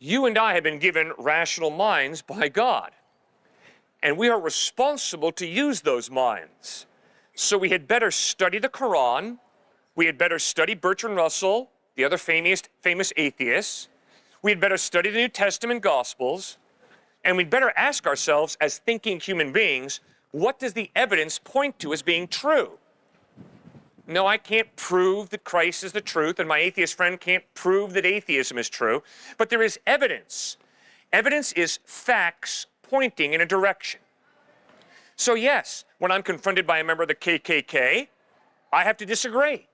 you and I have been given rational minds by God. And we are responsible to use those minds. So we had better study the Quran. We had better study Bertrand Russell, the other famous atheists. We had better study the New Testament Gospels. And we'd better ask ourselves, as thinking human beings, what does the evidence point to as being true? No, I can't prove that Christ is the truth, and my atheist friend can't prove that atheism is true. But there is evidence. Evidence is facts pointing in a direction. So yes, when I'm confronted by a member of the KKK, I have to disagree.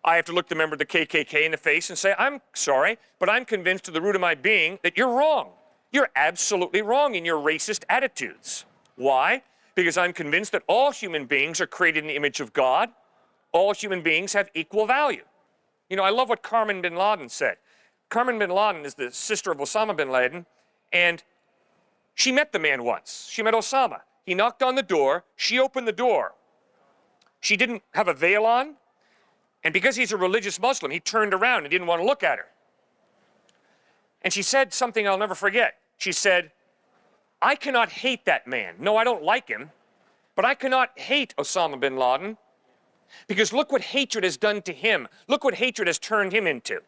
I have to look the member of the KKK in the face and say, I'm sorry, but I'm convinced to the root of my being that you're wrong. You're absolutely wrong in your racist attitudes. Why? Because I'm convinced that all human beings are created in the image of God. All human beings have equal value. I love what Carmen bin Laden said. Carmen bin Laden is the sister of Osama bin Laden, and she met the man once. She met Osama. He knocked on the door. She opened the door. She didn't have a veil on, and because he's a religious Muslim, he turned around and didn't want to look at her. And she said something I'll never forget. She said, I cannot hate that man. No, I don't like him, but I cannot hate Osama bin Laden because look what hatred has done to him. Look what hatred has turned him into.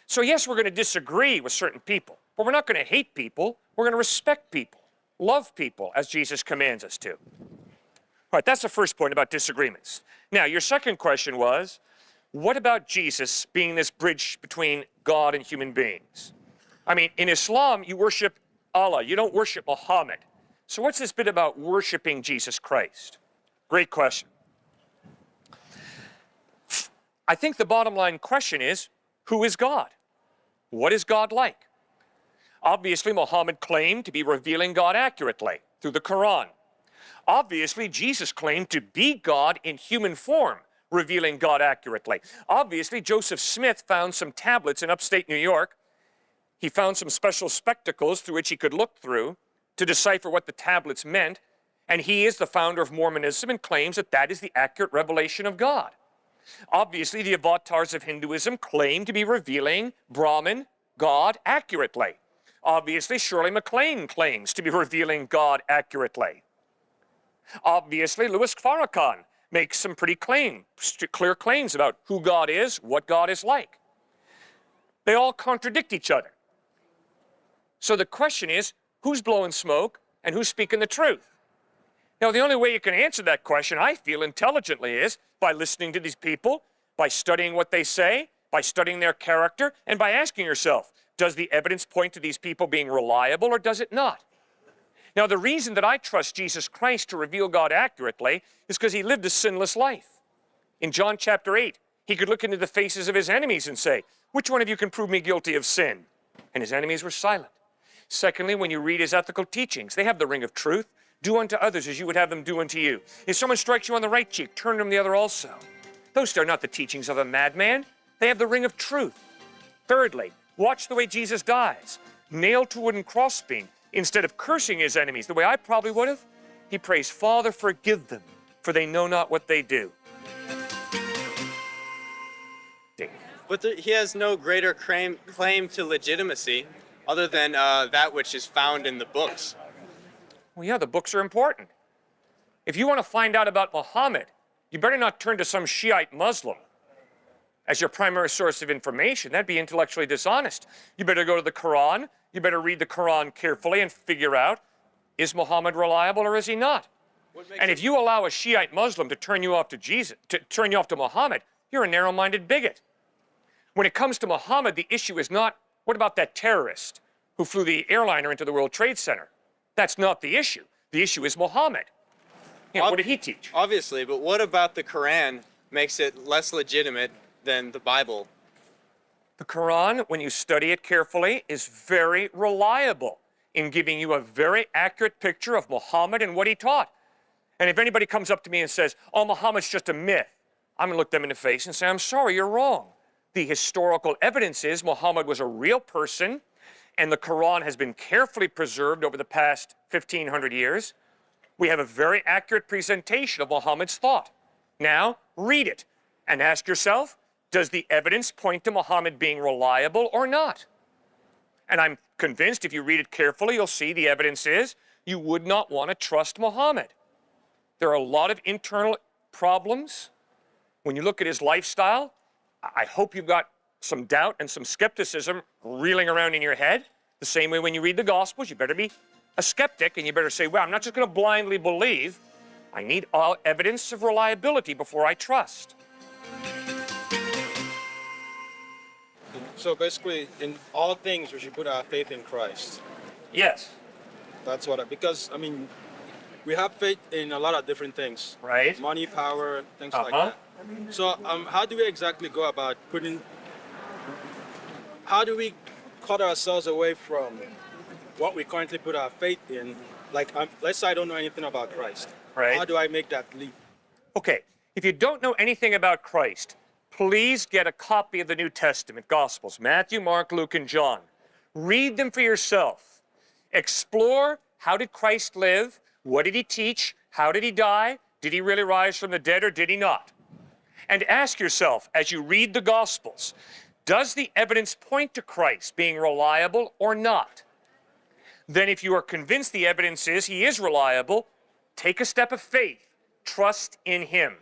So yes, we're going to disagree with certain people, but we're not going to hate people. We're going to respect people, love people, as Jesus commands us to. All right, that's the first point about disagreements. Now, your second question was, what about Jesus being this bridge between God and human beings? I mean, in Islam, you worship Allah. You don't worship Muhammad. So what's this bit about worshiping Jesus Christ? Great question. I think the bottom line question is, who is God? What is God like? Obviously, Muhammad claimed to be revealing God accurately through the Quran. Obviously, Jesus claimed to be God in human form, revealing God accurately. Obviously, Joseph Smith found some tablets in upstate New York. He found some special spectacles through which he could look through to decipher what the tablets meant, and he is the founder of Mormonism and claims that that is the accurate revelation of God. Obviously, the avatars of Hinduism claim to be revealing Brahman, God, accurately. Obviously, Shirley MacLaine claims to be revealing God accurately. Obviously, Louis Farrakhan makes some pretty clear claims about who God is, what God is like. They all contradict each other. So the question is, who's blowing smoke and who's speaking the truth? Now, the only way you can answer that question, I feel, intelligently is by listening to these people, by studying what they say, by studying their character, and by asking yourself, does the evidence point to these people being reliable or does it not? Now, the reason that I trust Jesus Christ to reveal God accurately is because he lived a sinless life. In John chapter 8, he could look into the faces of his enemies and say, which one of you can prove me guilty of sin? And his enemies were silent. Secondly, when you read his ethical teachings, they have the ring of truth. Do unto others as you would have them do unto you. If someone strikes you on the right cheek, turn them the other also. Those are not the teachings of a madman. They have the ring of truth. Thirdly, watch the way Jesus dies. Nailed to a wooden crossbeam. Instead of cursing his enemies the way I probably would have, he prays, Father, forgive them, for they know not what they do. But he has no greater claim to legitimacy other than that which is found in the books. Well, yeah, the books are important. If you want to find out about Muhammad, you better not turn to some Shiite Muslim as your primary source of information. That'd be intellectually dishonest. You better go to the Quran. You better read the Quran carefully and figure out, is Muhammad reliable or is he not? And if you allow a Shiite Muslim to turn you off to Jesus, to turn you off to Muhammad, you're a narrow-minded bigot. When it comes to Muhammad, the issue is not, what about that terrorist who flew the airliner into the World Trade Center? That's not the issue. The issue is Muhammad. You know, what did he teach? Obviously, but what about the Quran makes it less legitimate than the Bible? The Quran, when you study it carefully, is very reliable in giving you a very accurate picture of Muhammad and what he taught. And if anybody comes up to me and says, oh, Muhammad's just a myth, I'm going to look them in the face and say, I'm sorry, you're wrong. The historical evidence is Muhammad was a real person, and the Quran has been carefully preserved over the past 1,500 years. We have a very accurate presentation of Muhammad's thought. Now, read it and ask yourself, does the evidence point to Muhammad being reliable or not? And I'm convinced if you read it carefully, you'll see the evidence is you would not want to trust Muhammad. There are a lot of internal problems. When you look at his lifestyle, I hope you've got some doubt and some skepticism reeling around in your head. The same way when you read the Gospels, you better be a skeptic and you better say, well, I'm not just going to blindly believe. I need all evidence of reliability before I trust. So basically, in all things, we should put our faith in Christ. Yes. That's what because, I mean, we have faith in a lot of different things. Right. Money, power, things like that. So how do we exactly go about how do we cut ourselves away from what we currently put our faith in? Like, let's say I don't know anything about Christ. Right. How do I make that leap? Okay, if you don't know anything about Christ, please get a copy of the New Testament, Gospels, Matthew, Mark, Luke, and John. Read them for yourself. Explore, how did Christ live? What did he teach? How did he die? Did he really rise from the dead or did he not? And ask yourself, as you read the Gospels, does the evidence point to Christ being reliable or not? Then if you are convinced the evidence is he is reliable, take a step of faith. Trust in him.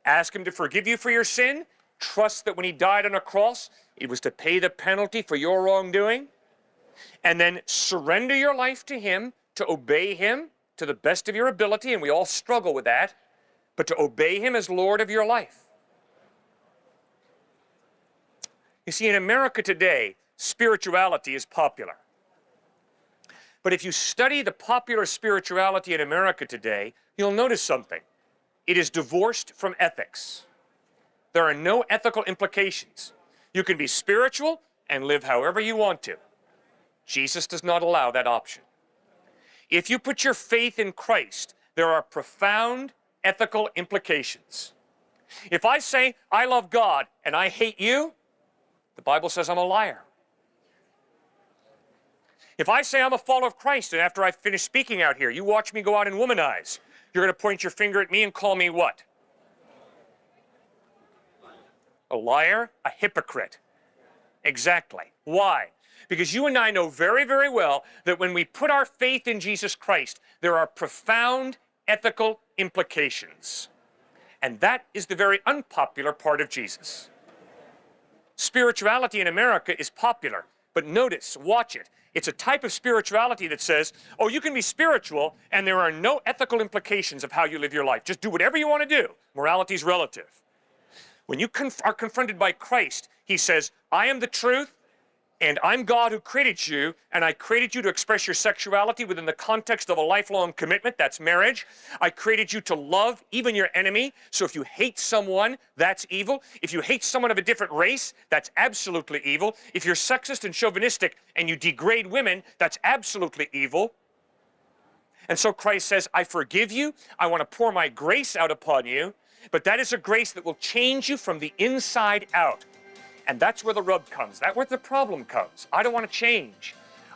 Ask him to forgive you for your sin. Trust that when he died on a cross, it was to pay the penalty for your wrongdoing. And then surrender your life to him, to obey him to the best of your ability, and we all struggle with that, but to obey him as Lord of your life. You see, in America today, spirituality is popular. But if you study the popular spirituality in America today, you'll notice something. It is divorced from ethics. There are no ethical implications. You can be spiritual and live however you want to. Jesus does not allow that option. If you put your faith in Christ, there are profound ethical implications. If I say, I love God and I hate you, the Bible says I'm a liar. If I say I'm a follower of Christ and after I finish speaking out here, you watch me go out and womanize, you're going to point your finger at me and call me what? A liar, a hypocrite. Exactly. Why? Because you and I know very, very well that when we put our faith in Jesus Christ, there are profound ethical implications. And that is the very unpopular part of Jesus. Spirituality in America is popular, but notice, watch it. It's a type of spirituality that says, oh, you can be spiritual and there are no ethical implications of how you live your life. Just do whatever you want to do. Morality is relative. When you are confronted by Christ, he says, I am the truth, and I'm God who created you, and I created you to express your sexuality within the context of a lifelong commitment. That's marriage. I created you to love even your enemy. So if you hate someone, that's evil. If you hate someone of a different race, that's absolutely evil. If you're sexist and chauvinistic and you degrade women, that's absolutely evil. And so Christ says, I forgive you. I want to pour my grace out upon you, but that is a grace that will change you from the inside out. And that's where the rub comes. That's where the problem comes. I don't want to change.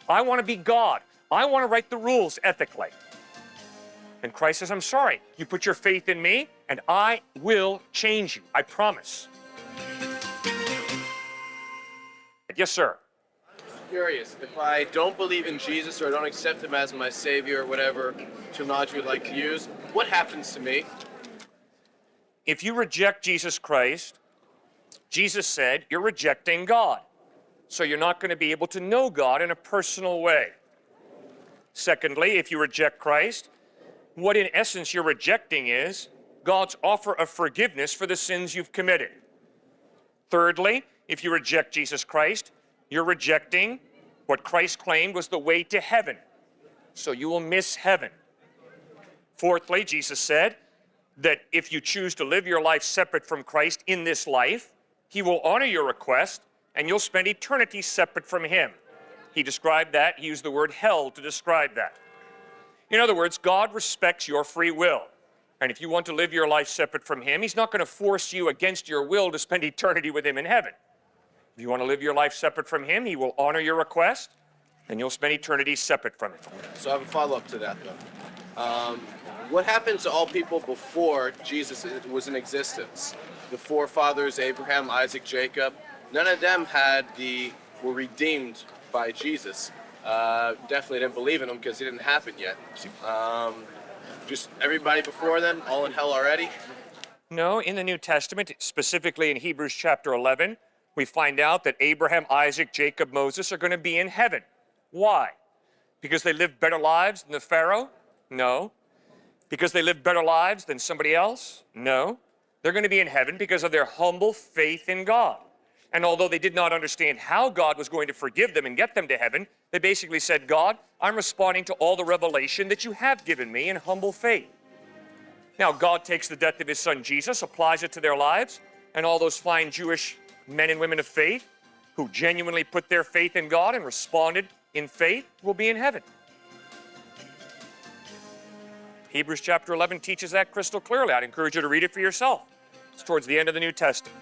I want to be God. I want to write the rules ethically. And Christ says, I'm sorry. You put your faith in me, and I will change you. I promise. Yes, sir. Curious, if I don't believe in Jesus or I don't accept him as my savior or whatever terminology you'd like to use, what happens to me? If you reject Jesus Christ, Jesus said, you're rejecting God. So you're not going to be able to know God in a personal way. Secondly, if you reject Christ, what in essence you're rejecting is God's offer of forgiveness for the sins you've committed. Thirdly, if you reject Jesus Christ, you're rejecting what Christ claimed was the way to heaven. So you will miss heaven. Fourthly, Jesus said that if you choose to live your life separate from Christ in this life, he will honor your request, and you'll spend eternity separate from him. He described that. He used the word hell to describe that. In other words, God respects your free will. And if you want to live your life separate from him, he's not going to force you against your will to spend eternity with him in heaven. If you want to live your life separate from him, he will honor your request, and you'll spend eternity separate from him. So I have a follow-up to that, though. What happened to all people before Jesus was in existence? The forefathers, Abraham, Isaac, Jacob, none of them were redeemed by Jesus. Definitely didn't believe in him because it didn't happen yet. Just everybody before them, all in hell already? No, in the New Testament, specifically in Hebrews chapter 11, we find out that Abraham, Isaac, Jacob, Moses are going to be in heaven. Why? Because they lived better lives than the Pharaoh? No. Because they lived better lives than somebody else? No. They're going to be in heaven because of their humble faith in God. And although they did not understand how God was going to forgive them and get them to heaven, they basically said, God, I'm responding to all the revelation that you have given me in humble faith. Now, God takes the death of his son Jesus, applies it to their lives, and all those fine Jewish men and women of faith who genuinely put their faith in God and responded in faith will be in heaven. Hebrews chapter 11 teaches that crystal clearly. I'd encourage you to read it for yourself. It's towards the end of the New Testament.